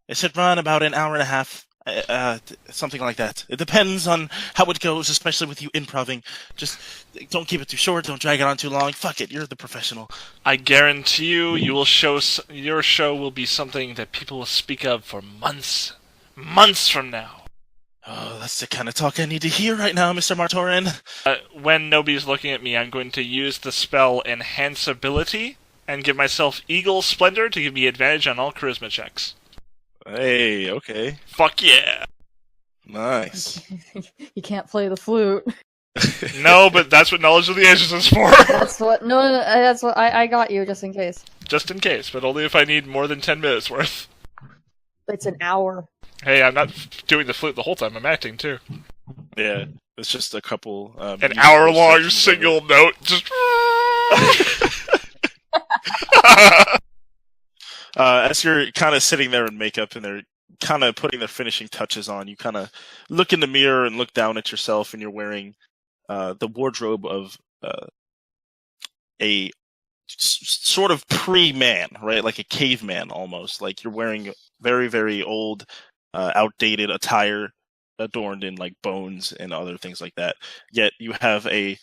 It should run about an hour and a half. Something like that. It depends on how it goes, especially with you improving. Just don't keep it too short, don't drag it on too long. Fuck it, you're the professional. I guarantee you, your show will be something that people will speak of for months from now. Oh, that's the kind of talk I need to hear right now, Mr. Martorin. When nobody's looking at me, I'm going to use the spell Enhance Ability and give myself Eagle Splendor to give me advantage on all charisma checks. Hey, okay. Fuck yeah! Nice. You can't play the flute. No, but that's what Knowledge of the Ages is for. That's what. No, that's what. I got you just in case. Just in case, but only if I need more than 10 minutes worth. It's an hour. Hey, I'm not doing the flute the whole time, I'm acting too. Yeah, it's just a couple... An hour-long single note, just... As you're kind of sitting there in makeup and they're kind of putting their finishing touches on, you kind of look in the mirror and look down at yourself, and you're wearing the wardrobe of a sort of pre-man, right? Like a caveman almost. Like you're wearing very, very old, outdated attire adorned in like bones and other things like that. Yet you have a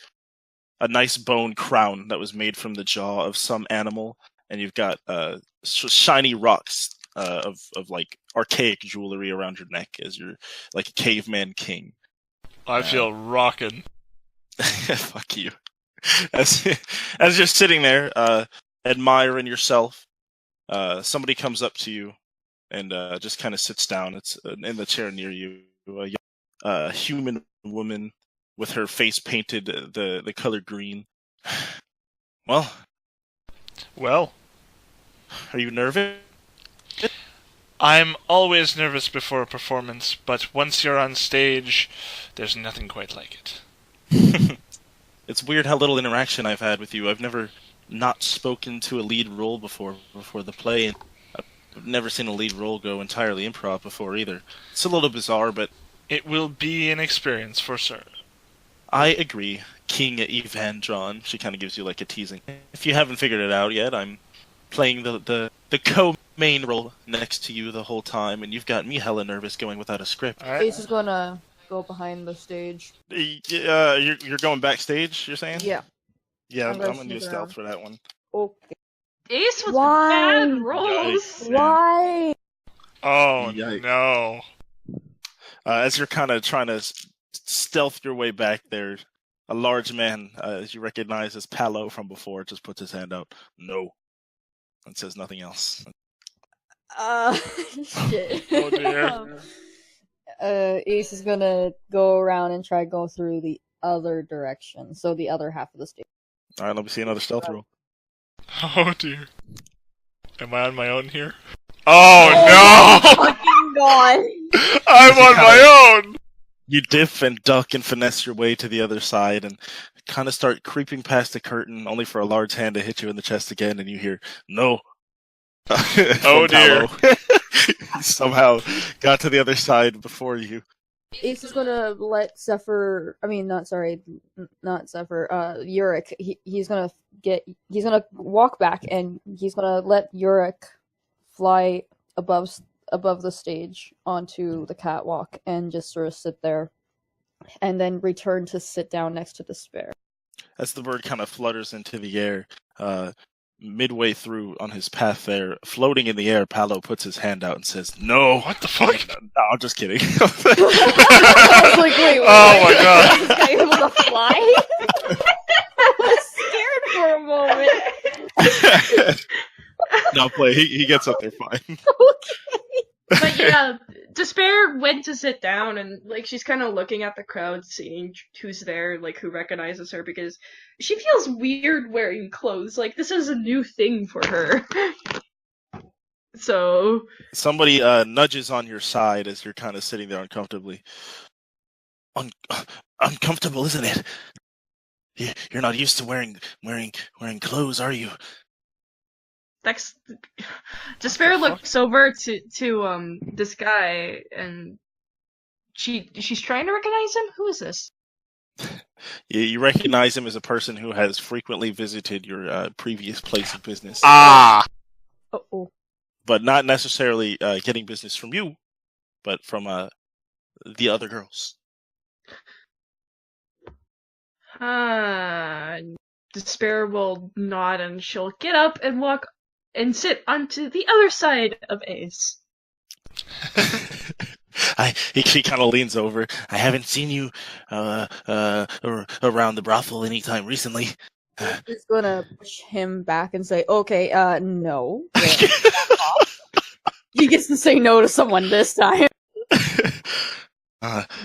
nice bone crown that was made from the jaw of some animal, and you've got shiny rocks of like archaic jewelry around your neck as you're like a caveman king. I feel rockin'. Fuck you. As you're sitting there, admiring yourself, somebody comes up to you and just kind of sits down. It's in the chair near you. A human woman with her face painted the color green. Well, are you nervous? I'm always nervous before a performance, but once you're on stage, there's nothing quite like it. It's weird how little interaction I've had with you. I've never not spoken to a lead role before the play, and I've never seen a lead role go entirely improv before either. It's a little bizarre, but... It will be an experience for sure. I agree, King Evandron. She kind of gives you like a teasing. If you haven't figured it out yet, I'm playing the co-main role next to you the whole time, and you've got me hella nervous going without a script. All right. Ace is gonna go behind the stage. You're going backstage, you're saying? Yeah. Yeah, I'm I'm gonna gonna do sneak stealth around. for that one. Okay. Ace with Why? bad rolls. Yikes. Why? Oh, Yikes. no. As you're kind of trying to stealth your way back there, a large man, as you recognize as Palo from before, just puts his hand out. No. And says nothing else. Shit. Oh, dear. Ace is gonna go around and try to go through the other direction, so the other half of the stage. Alright, let me see another stealth roll. Oh, dear. Am I on my own here? Oh, no! Fucking god! I'm on my own! You dip and duck and finesse your way to the other side and kind of start creeping past the curtain, only for a large hand to hit you in the chest again, and you hear, no. Oh, dear. He somehow got to the other side before you. Ace is gonna let Zephyr. I mean, not Zephyr. Yurik. He's gonna walk back and he's gonna let Yurik fly above the stage onto the catwalk and just sort of sit there, and then return to sit down next to Despair. As the bird kind of flutters into the air, midway through on his path there, floating in the air, Palo puts his hand out and says, no! What the fuck? No, I'm just kidding. I was like, wait, Oh, what? my God. Is this guy able to fly? I was scared for a moment. No, play. He gets up there fine. Okay. But yeah, Despair went to sit down and like she's kind of looking at the crowd, seeing who's there, like who recognizes her, because she feels weird wearing clothes. Like this is a new thing for her. So Somebody nudges on your side as you're kind of sitting there uncomfortably. Uncomfortable, isn't it? You're not used to wearing clothes, are you? that's Despair looks over to this guy and she's trying to recognize him. Who is this? You recognize him as a person who has frequently visited your previous place of business. Ah! Uh-oh. But not necessarily getting business from you, but from the other girls. Despair will nod and she'll get up and walk and sit onto the other side of Ace. She kind of leans over. I haven't seen you around the brothel anytime recently. He's gonna push him back and say, "Okay, no." He gets to say no to someone this time.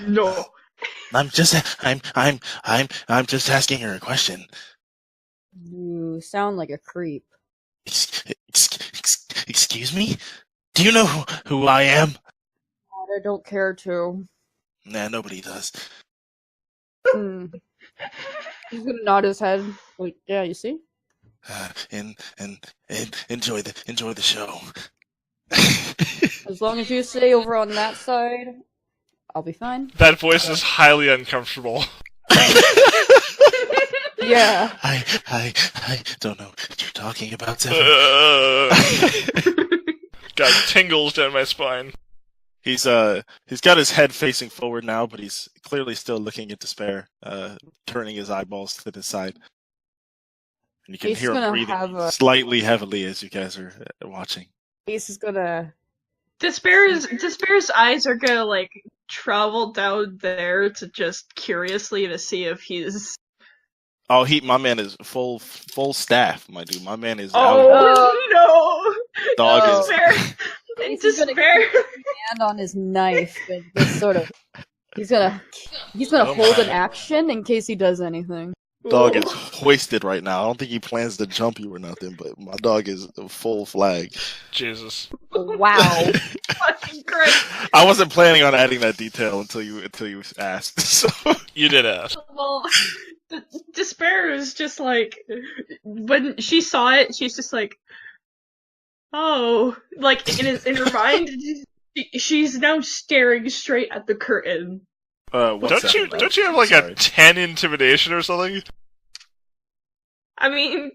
No. I'm just asking her a question. You sound like a creep. Excuse me? Do you know who I am? I don't care to. Nah, nobody does. Hmm. He's gonna nod his head. Like, yeah, you see? And enjoy the show. As long as you stay over on that side, I'll be fine. That voice is highly uncomfortable. Yeah. I don't know what you're talking about, Zephyr. Got tingles down my spine. He's got his head facing forward now, but he's clearly still looking in despair, turning his eyeballs to the side. And you can He's hear him gonna breathing have a- slightly heavily as you guys are watching. Ace is gonna. Despair's eyes are gonna like travel down there to just curiously to see if he's. Oh, my man is full staff, my dude. My man is out. Oh no! Dog is. Despair. Ace is gonna Despair. keep his hand on his knife and just sort of. He's gonna Oh hold my. an action in case he does anything. Dog is hoisted right now. I don't think he plans to jump you or nothing, but my dog is a full flag. Jesus. Wow. Fucking great. I wasn't planning on adding that detail until you asked. So You did ask. Well, Despair is just like when she saw it, she's just like, oh, like in her mind, she's now staring straight at the curtain. what's Don't you have like Sorry. a 10 intimidation or something? I mean,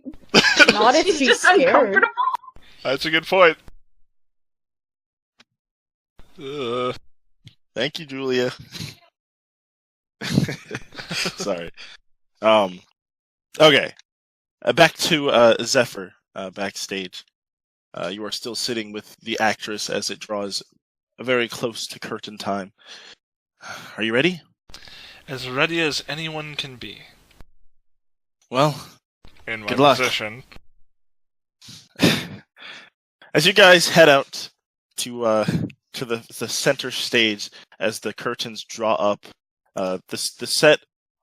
Not if she's just scared. uncomfortable. That's a good point. Thank you, Julia. Sorry. Okay. Back to Zephyr backstage. You are still sitting with the actress as it draws very close to curtain time. Are you ready? As ready as anyone can be. Well, In my Good luck. position. as you guys head out to the center stage as the curtains draw up, the set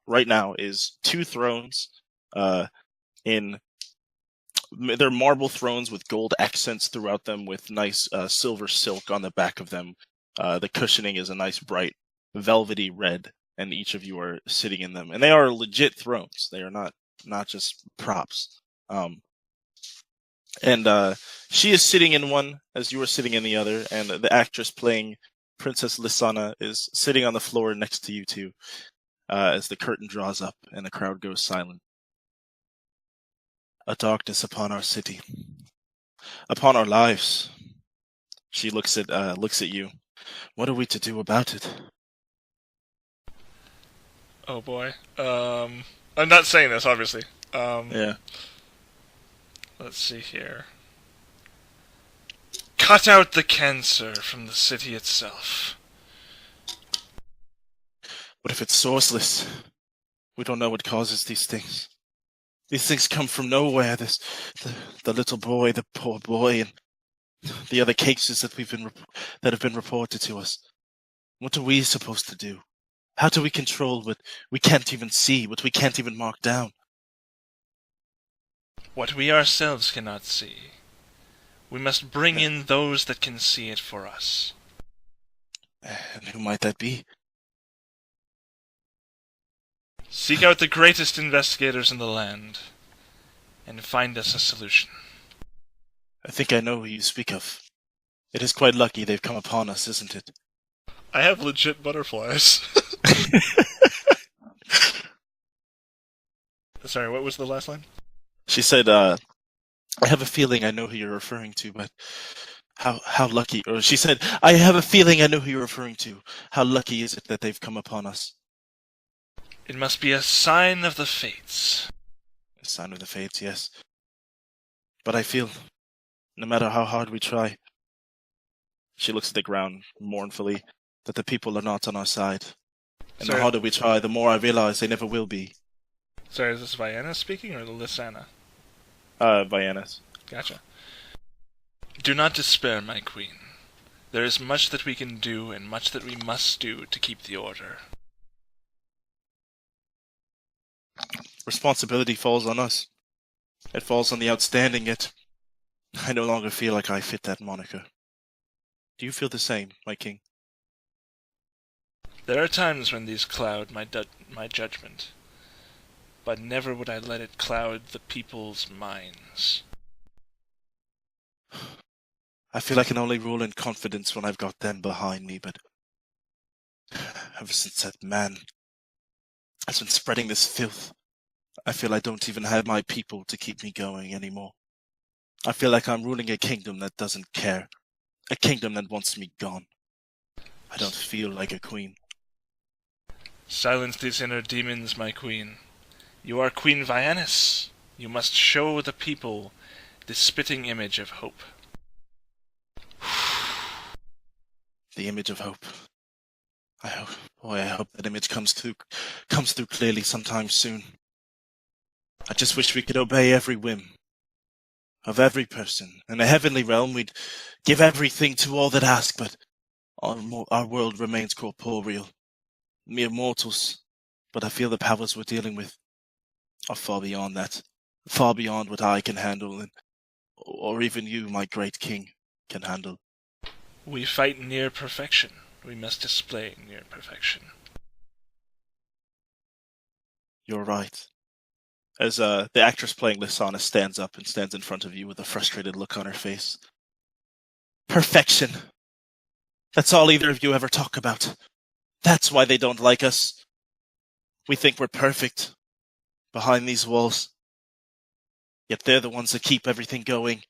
right now is 2 thrones. They're marble thrones with gold accents throughout them, with nice silver silk on the back of them. The cushioning is a nice bright velvety red, and each of you are sitting in them. And they are legit thrones. They are not just props. And she is sitting in one as you are sitting in the other, and the actress playing Princess Lysana is sitting on the floor next to you two, as the curtain draws up and the crowd goes silent. A darkness upon our city, upon our lives. She looks at you. What are we to do about it? Oh boy. I'm not saying this, obviously. Yeah. Let's see here. Cut out the cancer from the city itself. What if it's sourceless? We don't know what causes these things. These things come from nowhere. The little boy, the poor boy, and the other cases that have been reported to us. What are we supposed to do? How do we control what we can't even see, what we can't even mark down? What we ourselves cannot see. We must bring in those that can see it for us. And who might that be? Seek out the greatest investigators in the land, and find us a solution. I think I know who you speak of. It is quite lucky they've come upon us, isn't it? I have legit butterflies. Sorry, what was the last line? She said, I have a feeling I know who you're referring to, but how lucky... Or she said, I have a feeling I know who you're referring to. How lucky is it that they've come upon us? It must be a sign of the fates. A sign of the fates, yes. But I feel, no matter how hard we try... She looks at the ground mournfully, that the people are not on our side. And Sorry. the harder we try, the more I realize they never will be. Sorry, is this Vienna speaking or Lysana? Vienna's. Gotcha. Do not despair, my queen. There is much that we can do and much that we must do to keep the order. Responsibility falls on us. It falls on the outstanding, yet I no longer feel like I fit that moniker. Do you feel the same, my king? There are times when these cloud my judgment, but never would I let it cloud the people's minds. I feel I can only rule in confidence when I've got them behind me, but ever since that man has been spreading this filth, I feel I don't even have my people to keep me going anymore. I feel like I'm ruling a kingdom that doesn't care, a kingdom that wants me gone. I don't feel like a queen. Silence these inner demons, my queen. You are Queen Viannis. You must show the people the spitting image of hope. The image of hope. I hope that image comes through clearly sometime soon. I just wish we could obey every whim of every person. In the heavenly realm, we'd give everything to all that ask, but our world remains corporeal, mere mortals. But I feel the powers we're dealing with are far beyond that, far beyond what I can handle, or even you, my great king, can handle. We fight near perfection. We must display near perfection. You're right. As the actress playing Lysana stands up and stands in front of you with a frustrated look on her face. Perfection. That's all either of you ever talk about. That's why they don't like us. We think we're perfect behind these walls. Yet they're the ones that keep everything going.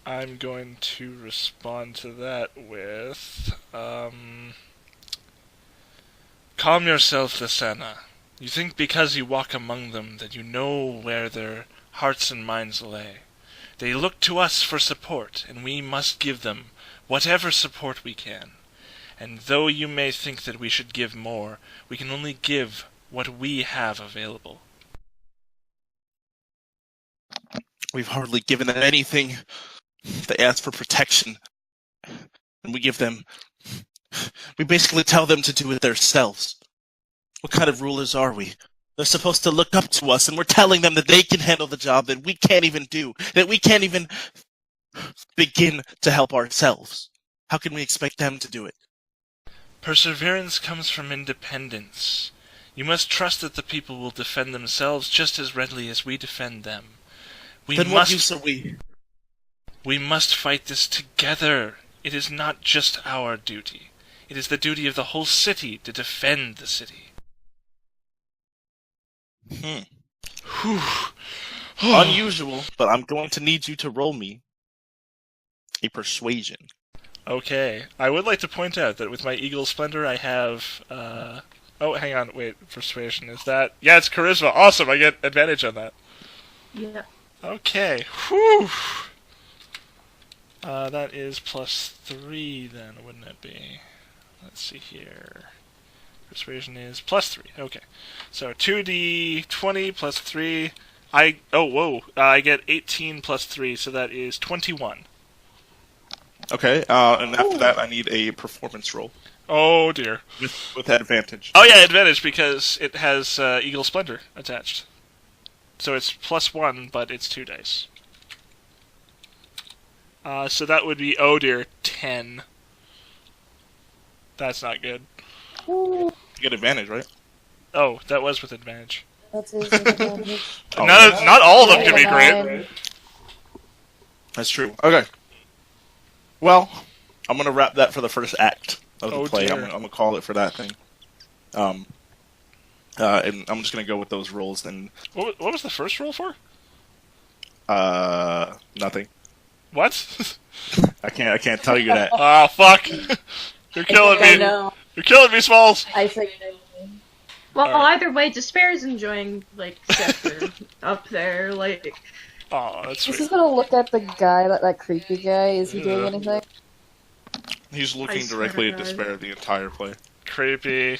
I'm going to respond to that with, calm yourself, Lysana. You think because you walk among them that you know where their hearts and minds lay. They look to us for support, and we must give them whatever support we can. And though you may think that we should give more, we can only give what we have available. We've hardly given them anything. They ask for protection, and we give them... We basically tell them to do it themselves. What kind of rulers are we? They're supposed to look up to us, and we're telling them that they can handle the job that we can't even do, that we can't even begin to help ourselves. How can we expect them to do it? Perseverance comes from independence. You must trust that the people will defend themselves just as readily as we defend them. What use are we? We must fight this together. It is not just our duty. It is the duty of the whole city to defend the city. Unusual, but I'm going to need you to roll me a persuasion. Okay. I would like to point out that with my Eagle Splendor I have, oh, hang on, wait, persuasion, is that... Yeah, it's charisma. Awesome, I get advantage on that. Yeah. Okay. Whew. That is +3 then, wouldn't it be? Let's see here. Persuasion is +3. Okay. So 2d20 plus 3. I get 18 plus 3, so that is 21. Okay, and after that I need a performance roll. Oh dear. With advantage. Oh yeah, advantage because it has Eagle Splendor attached. So it's +1, but it's 2 dice. So that would be, oh dear, 10. That's not good. You get advantage, right? Oh, that was with advantage. That's his advantage. Not all of them can be great. That's true. Okay. Well, I'm gonna wrap that for the first act of the play. I'm gonna call it for that thing. And I'm just gonna go with those rolls. Then. What was the first roll for? Nothing. What? I can't tell you that. Ah, fuck! You're killing me. I know. You're killing me, Smalls. I think. Well, either way, Despair's enjoying, like, Zephyr up there, like... Oh, that's This sweet. is gonna look at the guy, that creepy guy. Is he doing anything? He's looking swear directly to at God. Despair the entire play. Creepy.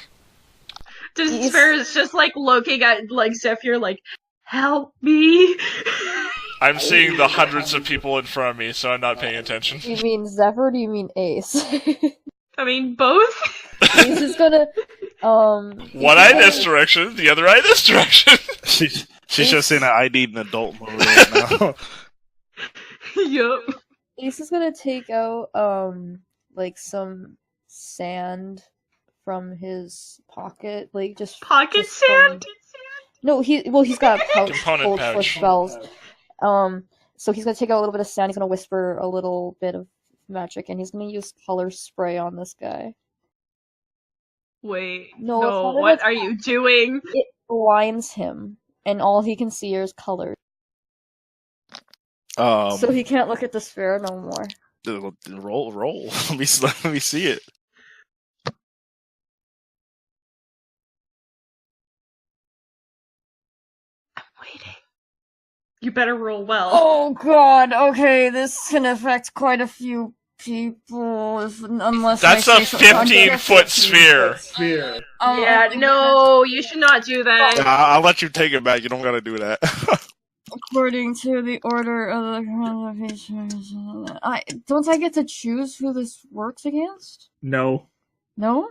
Despair is just like looking at like Zephyr, like, help me. I'm seeing the hundreds of people in front of me, so I'm not paying attention. Do you mean Zephyr or do you mean Ace? I mean, both. Ace is gonna, One eye this direction, the other eye this direction. She's just saying that I need an adult mode right now. Yup. Ace is gonna take out, like some sand from his pocket, like just Pocket just from- sand? No, he's got a pouch Component full for pouch. spells. So he's gonna take out a little bit of sand. He's gonna whisper a little bit of magic, and he's gonna use color spray on this guy. Wait, No, no, it's not what an are you doing? It blinds him, and all he can see is colors. So he can't look at the sphere no more. Roll. Let me see it. I'm waiting. You better roll well. Oh god, okay, this can affect quite a few people, unless That's I a say so. 15-foot sphere. Yeah, no, you should not do that. I'll let you take it back. You don't gotta do that. According to the order of the don't I get to choose who this works against? No, No?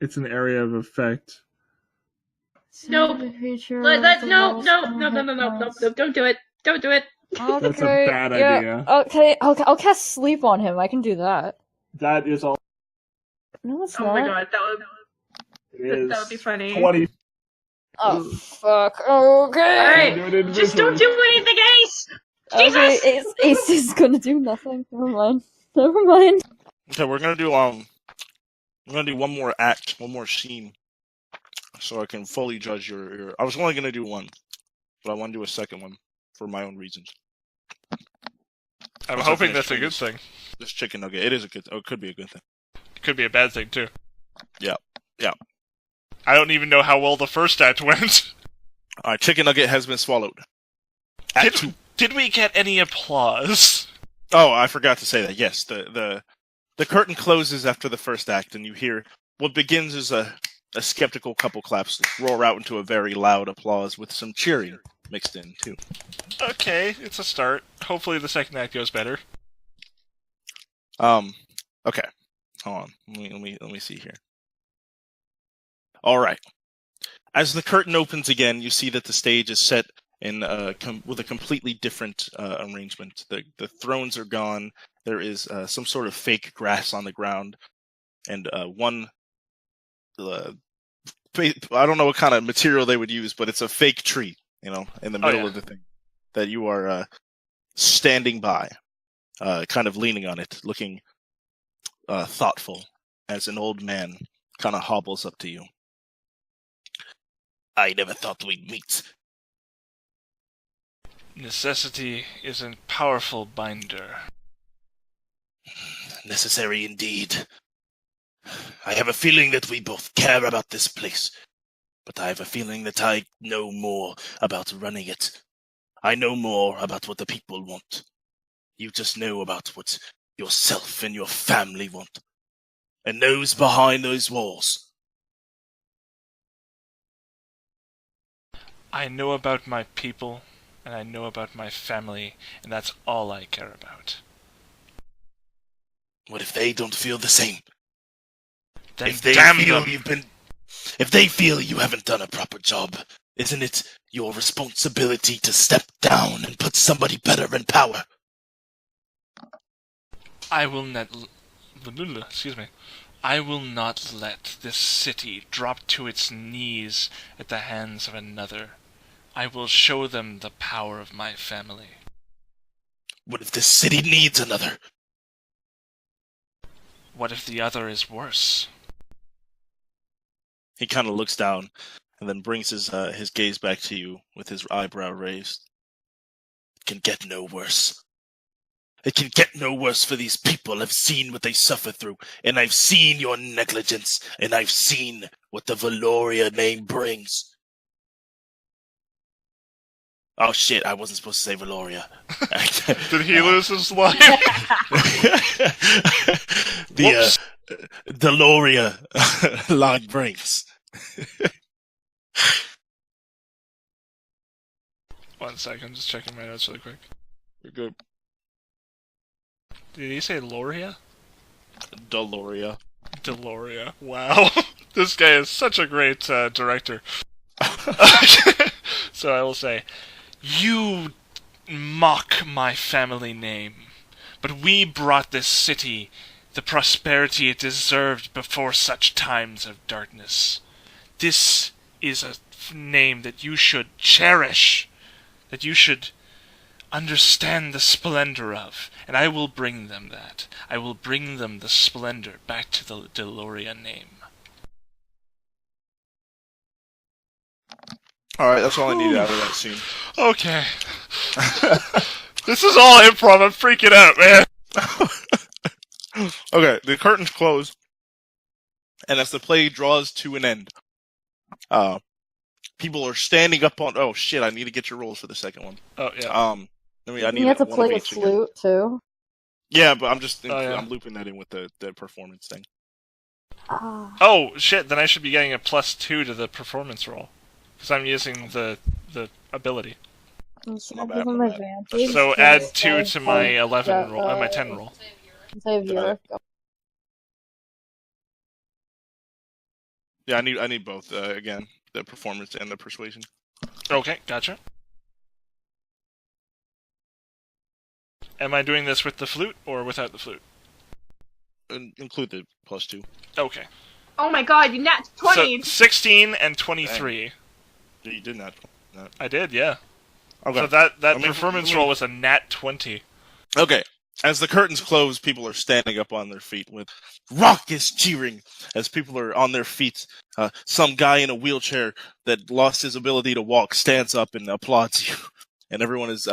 it's an area of effect. Nope. No, don't do it. Don't do it. Okay, That's a bad yeah, idea. Okay, I'll cast sleep on him. I can do that. That is all. No, it's Oh not. my god, It that would be funny. 20. Oh fuck. Okay. Alright, Do it individually. just don't do anything, Ace! Okay, Jesus! Ace is gonna do nothing. Never mind. Never mind. Okay, we're gonna do one more act, one more scene, so I can fully judge your. I was only gonna do one, but I want to do a second one for my own reasons. I'm Once I hoping finish that's a good doing thing. This chicken nugget, it is a good. Oh, it could be a good thing. It could be a bad thing, too. Yeah. I don't even know how well the first act went. All right, chicken nugget has been swallowed. Act two. Did we get any applause? Oh, I forgot to say that. Yes, the curtain closes after the first act, and you hear what begins as a skeptical couple claps roar out into a very loud applause with some cheering mixed in too. Okay, it's a start. Hopefully the second act goes better. Okay, hold on. Let me see here. All right. As the curtain opens again, you see that the stage is set in with a completely different arrangement. The thrones are gone. There is some sort of fake grass on the ground, and one. I don't know what kind of material they would use, but it's a fake tree, in the middle of the thing that you are standing by, kind of leaning on it, looking thoughtful as an old man kind of hobbles up to you. I never thought we'd meet. Necessity is a powerful binder. Necessary indeed. I have a feeling that we both care about this place, but I have a feeling that I know more about running it. I know more about what the people want. You just know about what yourself and your family want. And those behind those walls. I know about my people, and I know about my family, and that's all I care about. What if they don't feel the same? Then If they damn feel them! if they feel you haven't done a proper job, isn't it your responsibility to step down and put somebody better in power? I will not... Excuse me. I will not let this city drop to its knees at the hands of another. I will show them the power of my family. What if this city needs another? What if the other is worse? He kind of looks down and then brings his gaze back to you with his eyebrow raised. It can get no worse. It can get no worse for these people. I've seen what they suffer through, and I've seen your negligence, and I've seen what the Valoria name brings. Oh shit! I wasn't supposed to say Valoria. Did he lose his life? The Whoops. Deloria long brains. 1 second, just checking my notes really quick. You're good. Did he say Loria? Deloria. Deloria. Wow. This guy is such a great director. So I will say, you mock my family name, but we brought this city the prosperity it deserved before such times of darkness. This is a name that you should cherish, that you should understand the splendor of, and I will bring them that. I will bring them the splendor back to the Deloria name. Alright, that's all I needed out of that scene. Okay. This is all improv. I'm freaking out, man. Okay, the curtains close, and as the play draws to an end, people are standing up on. Oh shit! I need to get your rolls for the second one. Oh, yeah. I need You have to one play of the each again. flute too. Yeah, but I'm just Oh, yeah. I'm looping that in with the performance thing. Ah. Oh, shit, then I should be getting a +2 to the performance roll. Because I'm using the ability. My bad, my bad. So add 2 to my 11 roll, my 10 roll. Zephyr. Yeah, I need both again, the performance and the persuasion. Okay, gotcha. Am I doing this with the flute or without the flute? Include the +2. Okay. Oh my god, you nat 20! So 16 and 23. You did not. I did, yeah. Okay. So that I mean, performance roll was a nat 20. Okay. As the curtains close, people are standing up on their feet with raucous cheering. As people are on their feet, some guy in a wheelchair that lost his ability to walk stands up and applauds you. And everyone is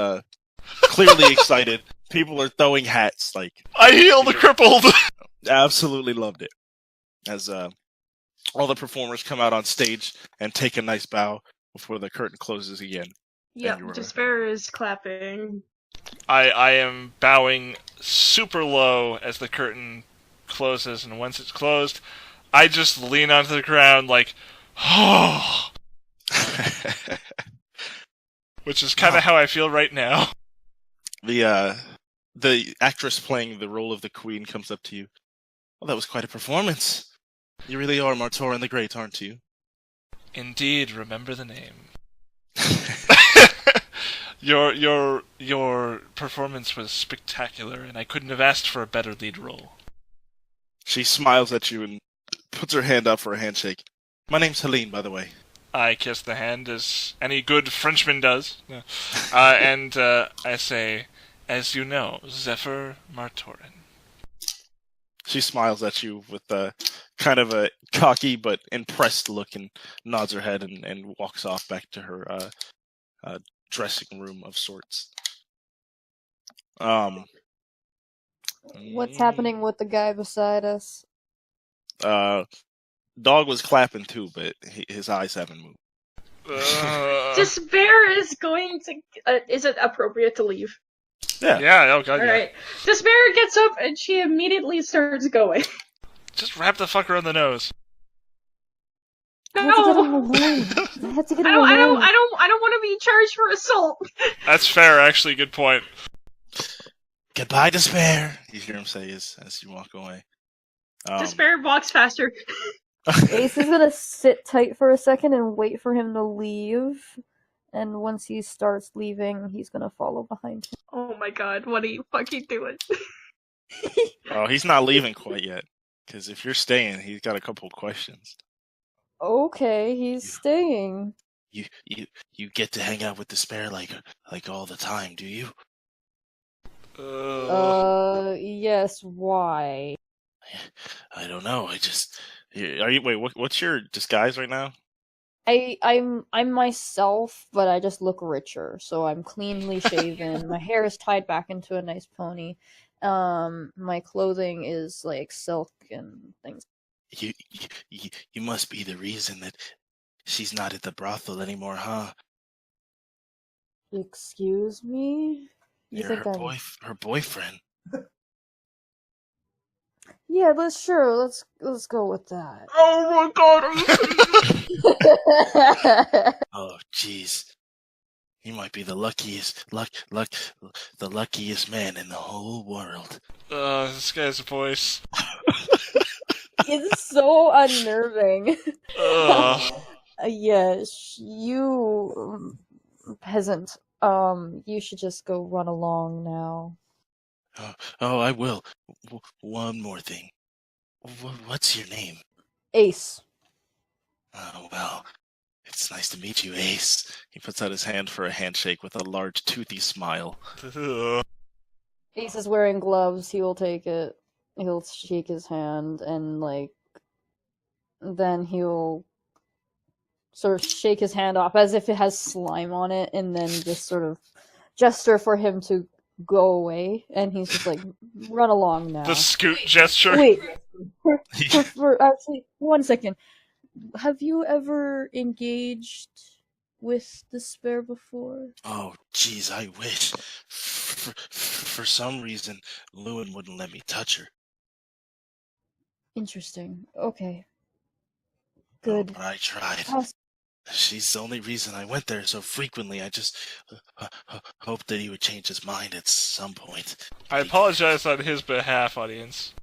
clearly excited. People are throwing hats. Like, I heal the crippled! absolutely loved it. As all the performers come out on stage and take a nice bow before the curtain closes again. Yep, you were- Despair is clapping. I am bowing super low as the curtain closes, and once it's closed, I just lean onto the ground like, oh, which is kind of how I feel right now. The actress playing the role of the queen comes up to you. Well, that was quite a performance. You really are Martorin the Great, aren't you? Indeed, remember the name. Your performance was spectacular, and I couldn't have asked for a better lead role. She smiles at you and puts her hand up for a handshake. My name's Helene, by the way. I kiss the hand as any good Frenchman does, and I say, as you know, Zephyr Martorin. She smiles at you with kind of a cocky but impressed look and nods her head and walks off back to her dressing room of sorts. What's happening with the guy beside us? Dog was clapping too, but his eyes haven't moved. Despair is going to. Is it appropriate to leave? Yeah, oh god, yeah. Alright. Despair gets up and she immediately starts going. Just wrap the fuck around the nose. I have to get him No! alone. I have to get I him don't alone. want to be charged for assault. That's fair, actually, good point. Goodbye, Despair. You hear him say as you walk away. Despair walks faster. Ace is gonna sit tight for a second and wait for him to leave. And once he starts leaving, he's gonna follow behind him. Oh my god, what are you fucking doing? Oh, he's not leaving quite yet. Because if you're staying, he's got a couple questions. Okay, he's staying. You get to hang out with Despair like all the time, do you? Yes, why? I don't know. What's your disguise right now? I'm myself, but I just look richer. So I'm cleanly shaven. My hair is tied back into a nice pony. My clothing is like silk and things. You must be the reason that she's not at the brothel anymore, huh? Excuse me? You You're think I'm... her boyfriend. Yeah, let's go with that. Oh my god, are you Oh, jeez. You might be the luckiest man in the whole world. This guy's voice. It's so unnerving. Ugh. Yes, you peasant. You should just go run along now. Oh, I will. One more thing. What's your name? Ace. Oh, well, it's nice to meet you, Ace. He puts out his hand for a handshake with a large, toothy smile. Ugh. Ace is wearing gloves. He will take it. He'll shake his hand and, like, then he'll sort of shake his hand off as if it has slime on it and then just sort of gesture for him to go away. And he's just like, run along now. The scoot gesture. Wait, for actually, 1 second. Have you ever engaged with despair before? Oh, jeez, I wish. For some reason, Lewin wouldn't let me touch her. Interesting. Okay. Oh, Good. but I tried. She's the only reason I went there so frequently. I just hoped that he would change his mind at some point. I apologize on his behalf, audience.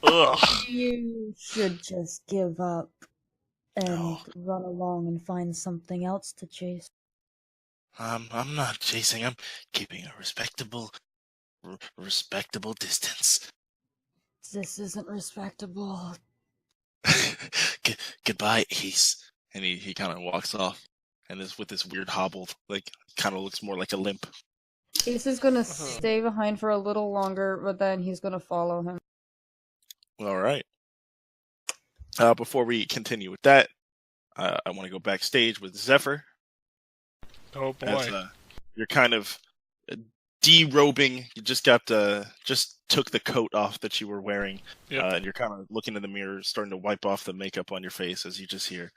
Ugh. You should just give up and No. run along and find something else to chase. I'm not chasing. I'm keeping a respectable distance. This isn't respectable. Goodbye, Ace. And he kind of walks off, and is with this weird hobble, like kind of looks more like a limp. Ace is gonna stay behind for a little longer, but then he's gonna follow him. All right. Before we continue with that, I want to go backstage with Zephyr. Oh boy. As you're kind of derobing, you just took the coat off that you were wearing, Yep. and you're kind of looking in the mirror, starting to wipe off the makeup on your face as you just hear.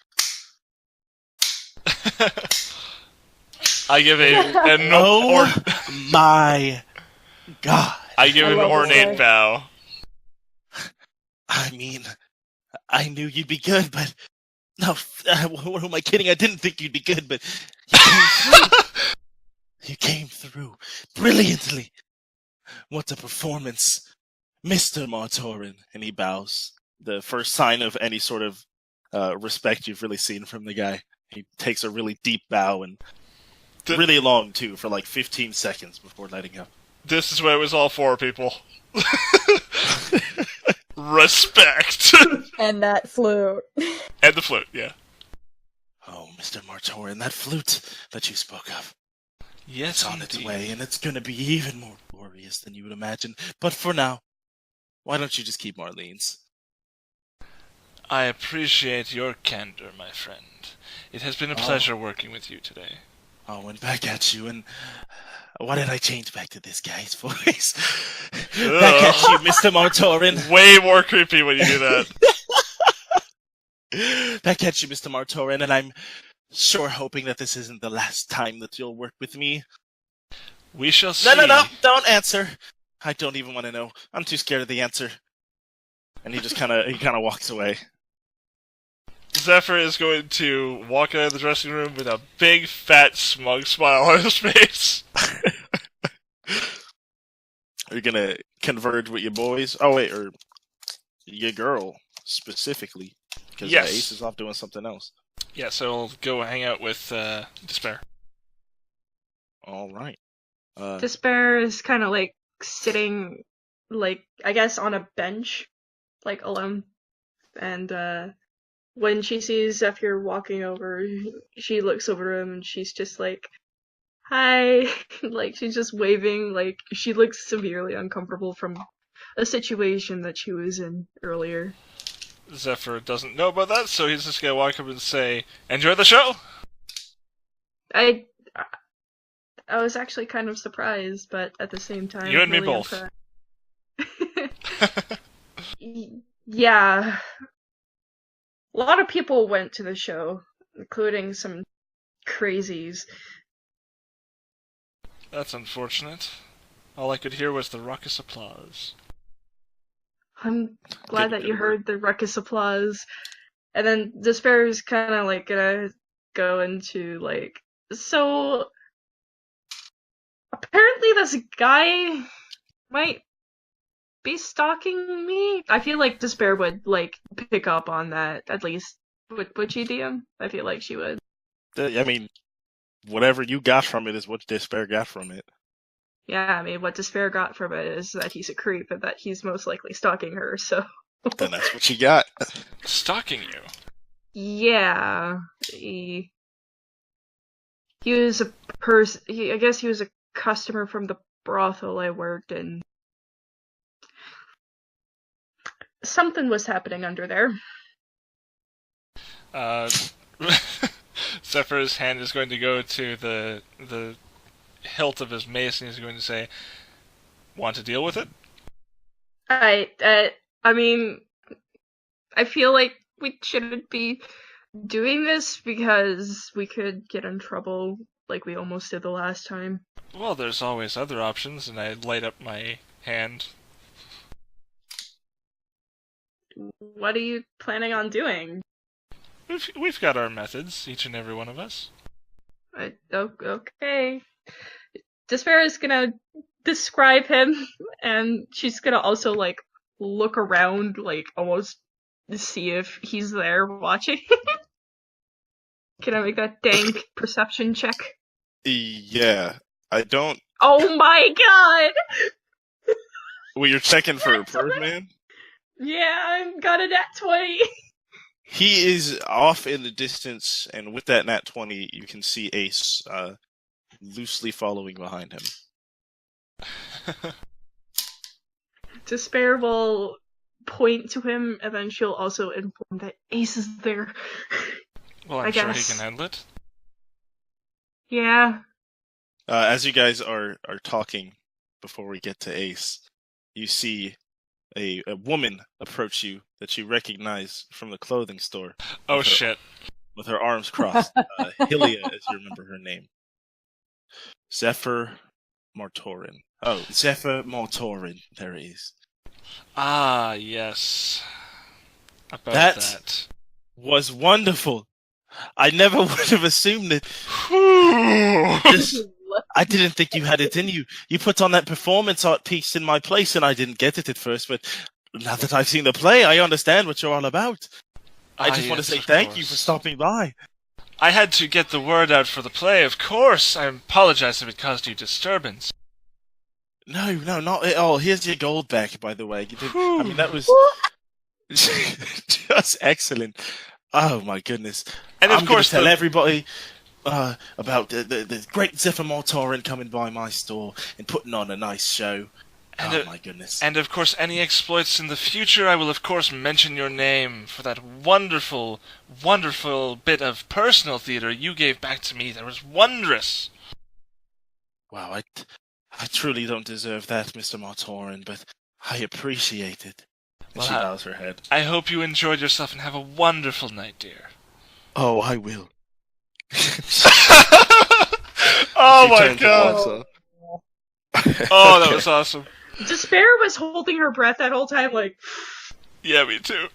I give Oh my God! I give I an love this ornate guy. bow. I mean, I knew you'd be good, but no, who am I kidding? I didn't think you'd be good, but you came through brilliantly. What a performance, Mr. Martorin. And he bows. The first sign of any sort of respect you've really seen from the guy. He takes a really deep bow and really long, too, for like 15 seconds before letting go. This is what it was all for, people. Respect. And that flute. And the flute, yeah. Oh, Mr. Martorin, that flute that you spoke of. Yes, It's on its indeed. way, and it's going to be even more glorious than you would imagine. But for now, why don't you just keep Marlene's? I appreciate your candor, my friend. It has been a pleasure working with you today. Oh, and back at you, and why did I change back to this guy's voice? Ugh. Back at you, Mr. Martorin. Way more creepy when you do that. Back at you, Mr. Martorin, and I'm sure hoping that this isn't the last time that you'll work with me. We shall see. No, don't answer. I don't even want to know. I'm too scared of the answer. And he just kind of walks away. Zephyr is going to walk out of the dressing room with a big, fat, smug smile on his face. Are you gonna converge with your boys? Oh wait, or your girl specifically? Because Yes. Ace is off doing something else. Yeah, so I'll go hang out with Despair. All right. Despair is kind of like sitting, like, I guess on a bench, like alone. And when she sees Zephyr walking over, she looks over to him and she's just like, hi. Like, she's just waving, like, she looks severely uncomfortable from a situation that she was in earlier. Zephyr doesn't know about that, so he's just gonna walk up and say, "Enjoy the show." I was actually kind of surprised, but at the same time, You and me really both. impressed. Yeah. A lot of people went to the show, including some crazies. That's unfortunate. All I could hear was the raucous applause. I'm glad that you heard the ruckus applause. And then Despair's kind of like gonna go into like, so apparently this guy might be stalking me. I feel like Despair would like pick up on that, at least. Would she, DM? I feel like she would. I mean, whatever you got from it is what Despair got from it. Yeah, I mean, what Despair got from it is that he's a creep and that he's most likely stalking her, so. Then that's what you got. Stalking you? Yeah. He was a I guess he was a customer from the brothel I worked in. Something was happening under there. Zephyr's hand is going to go to the hilt of his mace, and he's going to say, "Want to deal with it?" I mean, I feel like we shouldn't be doing this because we could get in trouble like we almost did the last time. Well, there's always other options, and I light up my hand. What are you planning on doing? We've got our methods, each and every one of us. Okay. Despair is gonna describe him, and she's gonna also, like, look around, like, almost to see if he's there watching. Can I make that dank perception check? Yeah, I don't. Oh my god! Well, you're checking for a Birdman? Yeah, I've got a nat 20. He is off in the distance, and with that nat 20, you can see Ace loosely following behind him. Despair will point to him, and then she'll also inform that Ace is there. Well, I'm sure he can handle it. Yeah. As you guys are talking before we get to Ace, you see a woman approach you that you recognize from the clothing store. Oh, shit. With her arms crossed. Hylia, as you remember her name. Zephyr Mortorin. Oh, Zephyr Mortorin. There it is. Ah, yes. About That was wonderful. I never would have assumed it. I didn't think you had it in you. You put on that performance art piece in my place, and I didn't get it at first, but now that I've seen the play, I understand what you're all about. I just want to say thank you for stopping by. I had to get the word out for the play, of course. I apologize if it caused you disturbance. No, not at all. Here's your gold back, by the way. I mean, that was just excellent. Oh, my goodness. And of course, tell everybody about the great Zephyr Mortorin coming by my store and putting on a nice show. Oh, my goodness. And of course, any exploits in the future, I will of course mention your name for that wonderful, wonderful bit of personal theater you gave back to me. That was wondrous. Wow, I truly don't deserve that, Mr. Mortorin, but I appreciate it. And she bows her head. I hope you enjoyed yourself and have a wonderful night, dear. Oh, I will. Oh my god! Oh, that was awesome. Despair was holding her breath that whole time, like. Yeah, me too.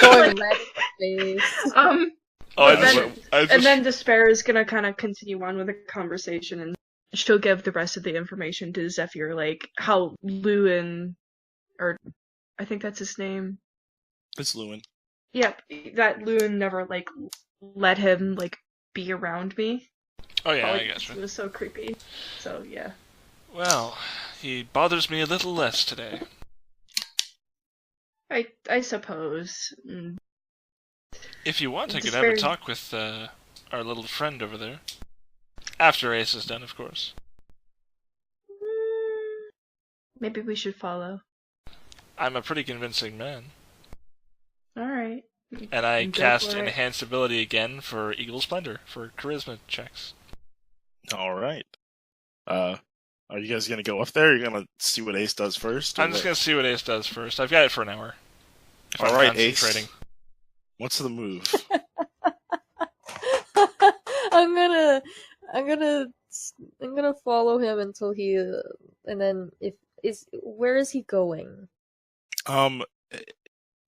Going red in the face. And then Despair is gonna kind of continue on with the conversation, and she'll give the rest of the information to Zephyr, like how Lewin, or I think that's his name. It's Lewin. Yep, that Lewin never like let him like be around me. Oh yeah, I guess. It was so creepy. So yeah. Well, he bothers me a little less today. I suppose. If you want, I could have a talk with our little friend over there. After Ace is done, of course. Maybe we should follow. I'm a pretty convincing man. Alright. And I cast Enhanced Ability again for Eagle Splendor, for charisma checks. Alright. Are you guys going to go up there? Or are you going to see what Ace does first? I'm just going to see what Ace does first. I've got it for an hour. Alright, Ace. What's the move? I'm gonna, I'm gonna, I'm gonna follow him until he, and then where is he going? Um,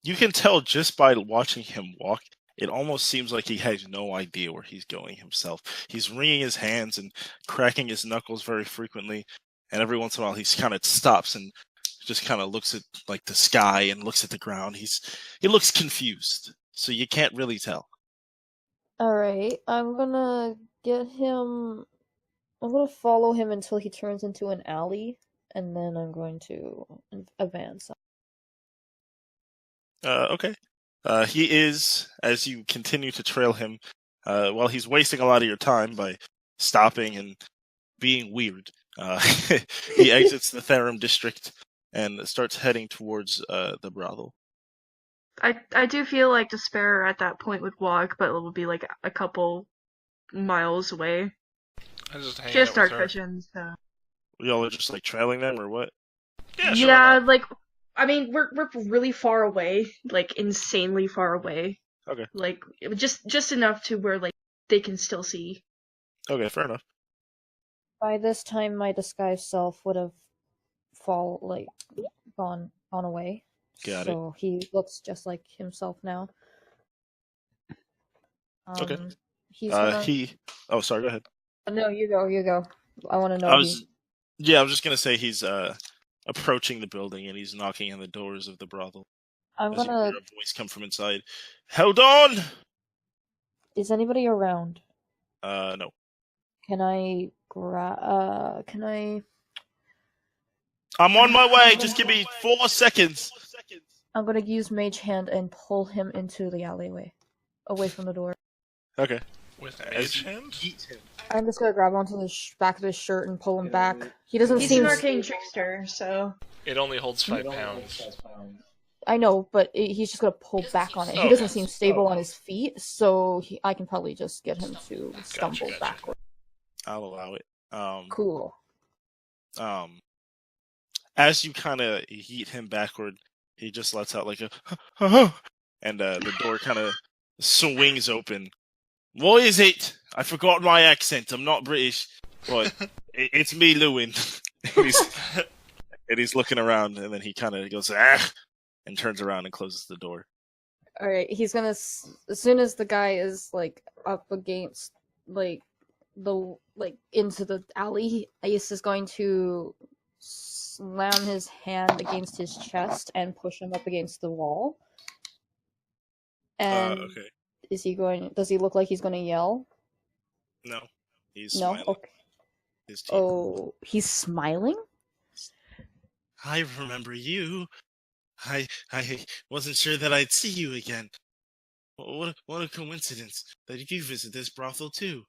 you can tell just by watching him walk. It almost seems like he has no idea where he's going himself. He's wringing his hands and cracking his knuckles very frequently, and every once in a while he kind of stops and just kind of looks at like the sky and looks at the ground. He looks confused, so you can't really tell. All right, I'm gonna get him. I'm gonna follow him until he turns into an alley, and then I'm going to advance. Okay. He is, as you continue to trail him, while he's wasting a lot of your time by stopping and being weird, he exits the Therum district and starts heading towards the brothel. I do feel like Despair at that point would walk, but it will be like a couple miles away. I just hang She has out with dark her. vision, so. Y'all are just like trailing them, or what? Yeah, sure, Yeah, why not? like, I mean, we're really far away, like insanely far away. Okay. Like, just enough to where like they can still see. Okay, fair enough. By this time, my disguised self would have gone away. Got it. So he looks just like himself now. Okay. He's gonna. Oh, sorry. Go ahead. No, you go. You go. I want to know. I was just gonna say he's approaching the building and he's knocking on the doors of the brothel. I'm As you gonna. hear a voice come from inside. Hold on. Is anybody around? No. Can I Can I? I'm on my way. Just give me 4 seconds. I'm gonna use Mage Hand and pull him into the alleyway, away from the door. Okay. With As mage you hand? eat him. I'm just gonna grab onto the back of his shirt and pull him back. He doesn't He's seem. an arcane trickster, so. It only holds 5 pounds. I know, but he's just gonna pull back on it. He Okay. doesn't seem stable on his feet, so I can probably just get him to stumble Gotcha. backward. I'll allow it. Cool. As you kind of heat him backward, he just lets out like a and the door kind of swings open. What is it? I forgot my accent. I'm not British, but it's me, Lewin. and he's looking around, and then he kind of goes and turns around and closes the door. All right, he's gonna as soon as the guy is like up against like into the alley, Ace is going to slam his hand against his chest and push him up against the wall. And Okay. does he look like he's going to yell? No. He's No? smiling. Okay. His teeth. Oh, he's smiling? I remember you. I wasn't sure that I'd see you again. What a coincidence that you visit this brothel too.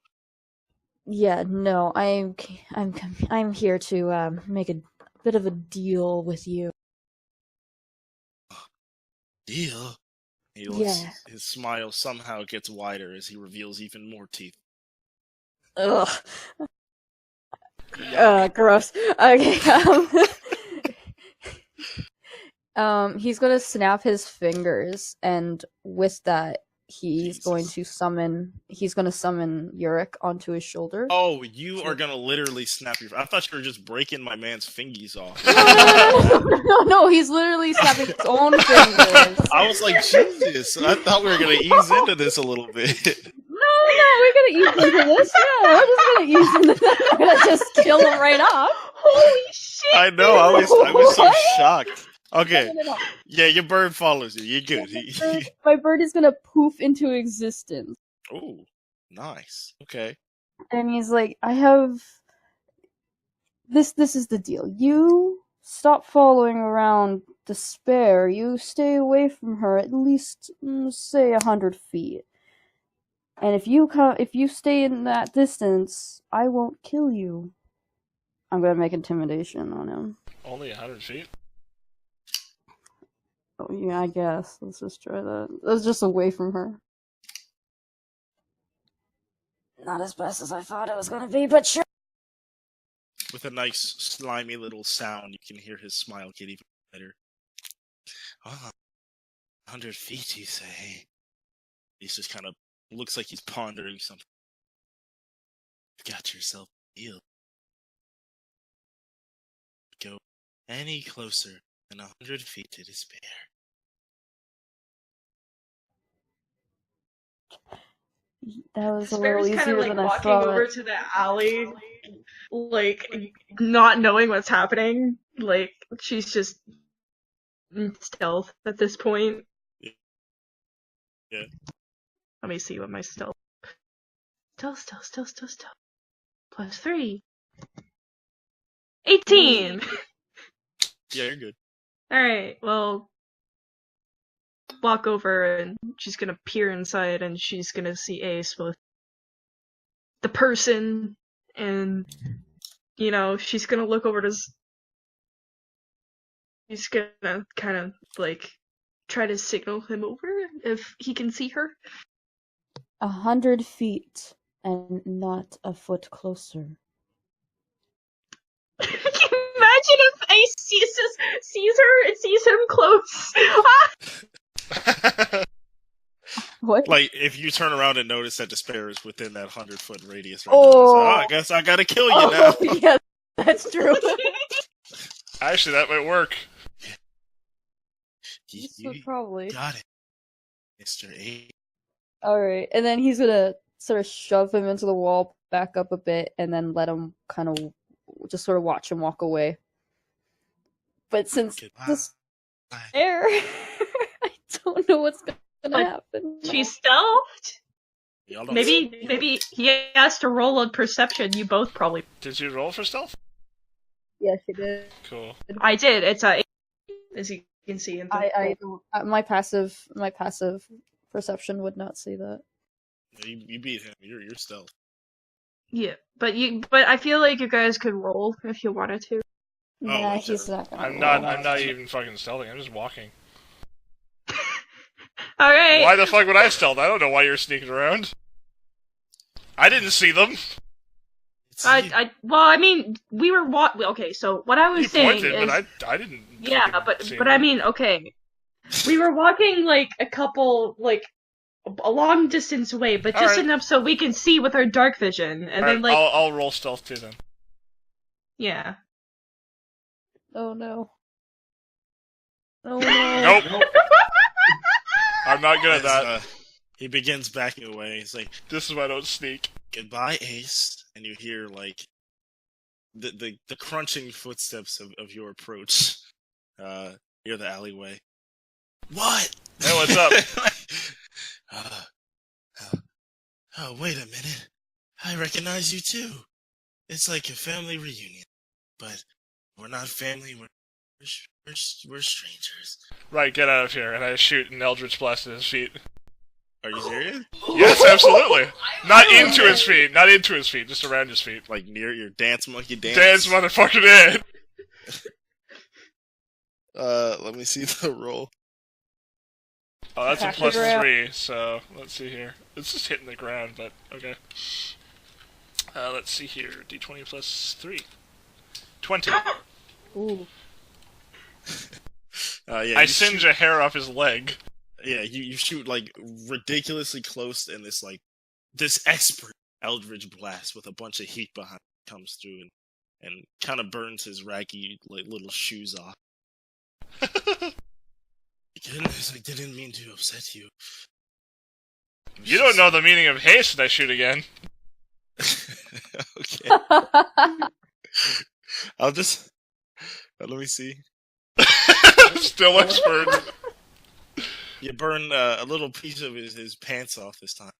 Yeah, no, I'm here to make a bit of a deal with you. Deal? He looks, Yeah. His smile somehow gets wider as he reveals even more teeth. Ugh. Gross. Okay. He's gonna snap his fingers, and with that, he's going to summon. He's gonna summon Yurik onto his shoulder. Oh, you are gonna literally snap your. I thought you were just breaking my man's fingies off. No, he's literally snapping his own fingers. I was like, Jesus! I thought we were gonna ease into this a little bit. No, we're gonna ease into this. Yeah, we're just gonna ease into this. We're gonna just kill him right off. Holy shit! I know. I was so What? shocked. Okay. No. Yeah, your bird follows you. You're good. My bird is gonna poof into existence. Oh, nice. Okay. And he's like, I have this is the deal. You stop following around Despair. You stay away from her at least say 100 feet. And if you stay in that distance, I won't kill you. I'm gonna make intimidation on him. Only 100 feet? Oh yeah, I guess. Let's just try that. That's just away from her. Not as best as I thought it was gonna be, but sure. With a nice, slimy little sound, you can hear his smile get even better. 100 feet, you say? He's just kind of looks like he's pondering something. got yourself a deal. Go any closer than 100 feet to despair. That was a Despair's little kind easier of like than I walking thought. over to the alley, like not knowing what's happening. Like she's just in stealth at this point. Yeah. Let me see what my stealth. Stealth. +3. 18! Yeah, you're good. Alright, well, walk over and she's gonna peer inside and she's gonna see Ace with the person and, you know, she's gonna look over to. She's gonna kind of, like, try to signal him over if he can see her. 100 feet and not a foot closer. Can you imagine if Ace sees her and sees him close? What? Like, if you turn around and notice that Despair is within that 100-foot radius right Oh. now, I guess I gotta kill you now. Oh, yeah, that's true. Actually, that might work. This You would probably. got it, Mr. A. Alright, and then he's gonna sort of shove him into the wall, back up a bit, and then let him kind of just sort of watch him walk away. But since Goodbye. this air, I don't know what's gonna happen. She's stealthed? Y'all don't Maybe he has to roll a perception. You both probably. Did you roll for stealth? Yeah, she did. Cool. I did. It's a. As you can see in the. My passive perception would not see that. You beat him. You're stealth. Yeah, but I feel like you guys could roll if you wanted to. Nah, okay. he's not gonna. I'm roll. not even fucking stealthing. I'm just walking. All right. Why the fuck would I stealth? I don't know why you're sneaking around. I didn't see them. It's you. Well, I mean, we were okay, so what I was You saying pointed, is, but I didn't. yeah, fucking see but them. I mean, okay, we were walking like a couple, like a long distance away, but just Alright. enough so we can see with our dark vision, and then Alright, like, I'll roll stealth too then. yeah. Oh no. Oh no. Nope. I'm not good at that. He begins backing away. He's like, This is why I don't sneak. "Goodbye, Ace," and you hear like the crunching footsteps of your approach near the alleyway. What? Hey, what's up? Oh, wait a minute. I recognize you too. It's like a family reunion, but we're not family. We're strangers. Right, get out of here. And I shoot an Eldritch Blast at his feet. Are you serious? Yes, absolutely. Not into his feet. Not into his feet. Just around his feet. Like near your dance monkey dance? Dance motherfucker dead. Let me see the roll. Oh, that's a Attack the ground. +3, so let's see here. It's just hitting the ground, but okay. Let's see here. D20 +3. 20. Ooh. Yeah, I you singe shoot- a hair off his leg. Yeah, you shoot like ridiculously close, and this expert Eldritch Blast with a bunch of heat behind it comes through and kind of burns his raggy like little shoes off. Goodness, I didn't mean to upset you. You don't know the meaning of haste, I shoot again. Okay, I'll just let me see. Still expert. You burn a little piece of his pants off this time.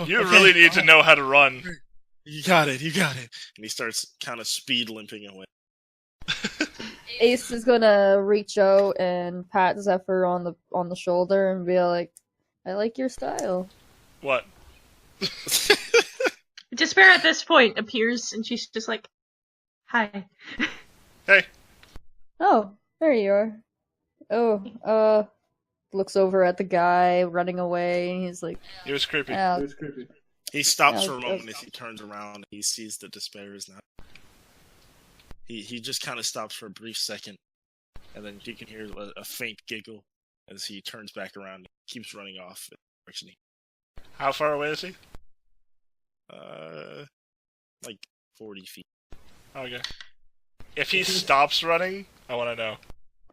You Okay, really need to know how to run. You got it. And he starts kind of speed limping away. Ace is gonna reach out and pat Zephyr on the shoulder and be like, "I like your style." What? Despair at this point appears, and she's just like, "Hi." Hey. Oh, there you are. Oh, looks over at the guy running away, and he's like, It was creepy. "Oh, It was creepy. He stops Yeah, for a okay. moment as he turns around and he sees that Despair is not. He just kind of stops for a brief second, and then you can hear a faint giggle as he turns back around and keeps running off in the direction How far away is he? 40 feet. Okay. If he stops running, I want to know.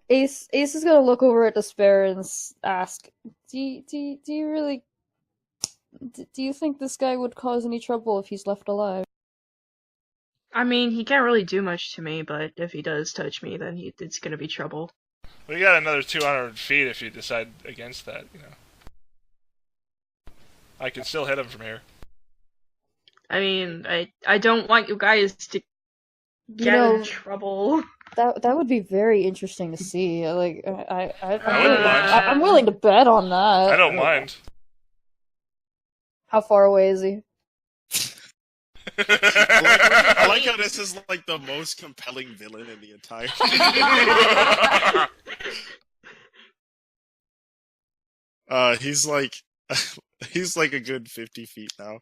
Ace is gonna look over at Despair and ask, do you really... Do you think this guy would cause any trouble if he's left alive? I mean, he can't really do much to me, but if he does touch me, then it's gonna be trouble. We got another 200 feet if you decide against that, you know. I can still hit him from here. I mean, I don't want you guys to get in trouble. That would be very interesting to see. Like, I wouldn't mind. I'm willing to bet on that. I don't mind. How far away is he? I like how this is like the most compelling villain in the entire he's like a good 50 feet now.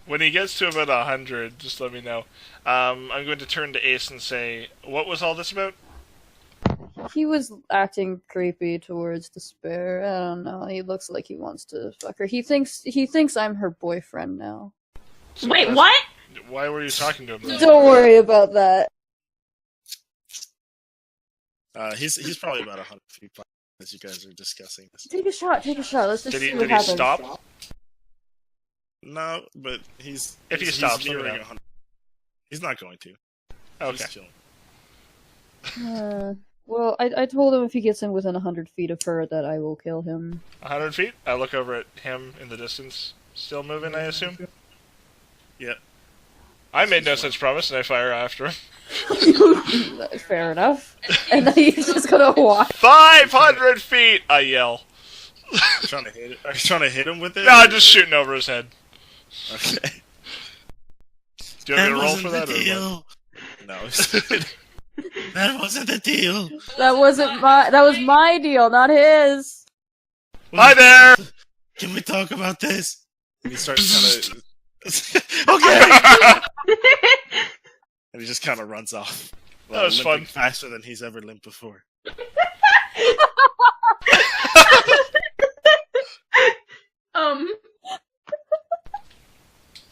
When he gets to about 100, just let me know. I'm going to turn to Ace and say, what was all this about? He was acting creepy towards Despair. I don't know. He looks like he wants to fuck her. He thinks I'm her boyfriend now. So Wait, what? Why were you talking to him then? Don't worry about that. He's probably about 100 feet as you guys are discussing this. Take a shot. Let's just see what Did he happens. stop? No, but he's If he stops, let me nearing know. 100. He's not going to. Okay. He's chilling. Well, I told him if he gets in within 100 feet of her that I will kill him. 100 feet? I look over at him in the distance. Still moving, I assume? Yep. I made no such promise, and I fire after him. Fair enough. And then he's just gonna walk. 500 feet! I yell. Trying to hit it. Are you trying to hit him with it? No, I'm just shooting over his head. Okay. Do you want me to roll for that? Or what? No. That wasn't the deal. That was my deal, not his. Hi there! Can we talk about this? And he starts kind of... Okay! And he just kind of runs off. That was fun. Faster than he's ever limped before.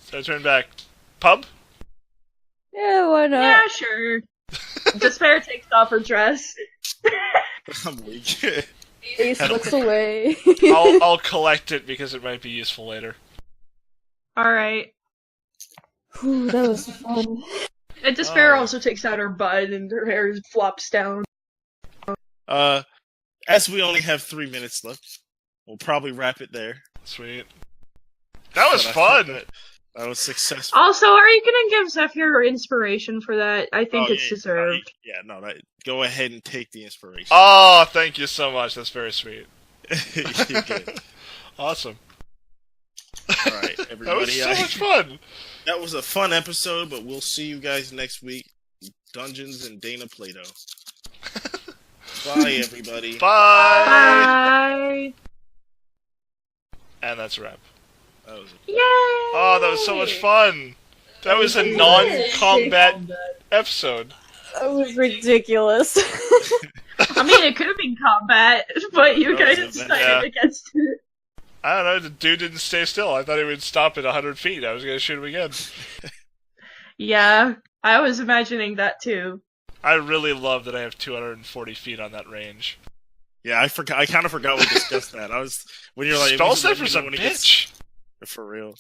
So I turn back. Pub? Yeah, why not? Yeah, sure. Despair takes off her dress. I'm weak. Ace looks away. I'll collect it because it might be useful later. Alright. Whew, that was fun. And Despair also takes out her bud and her hair flops down. As we only have 3 minutes left, we'll probably wrap it there. Sweet. That was fun! That was successful. Also, are you gonna give Zephyr inspiration for that? I think it's deserved. Go ahead and take the inspiration. Oh, thank you so much. That's very sweet. You good. Awesome. Alright, everybody. That was so much fun! That was a fun episode, but we'll see you guys next week. Dungeons and Dana Plato. Bye, everybody. Bye! Bye! And that's a wrap. That was Yay! Oh, that was so much fun! That was a non-combat episode. That was ridiculous. I mean, it could have been combat, but you guys decided against it. I don't know, the dude didn't stay still. I thought he would stop at 100 feet. I was gonna shoot him again. Yeah, I was imagining that too. I really love that I have 240 feet on that range. Yeah, I forgot. I kind of forgot we discussed that. When you're like, Spell Zephyr's a bitch! For real.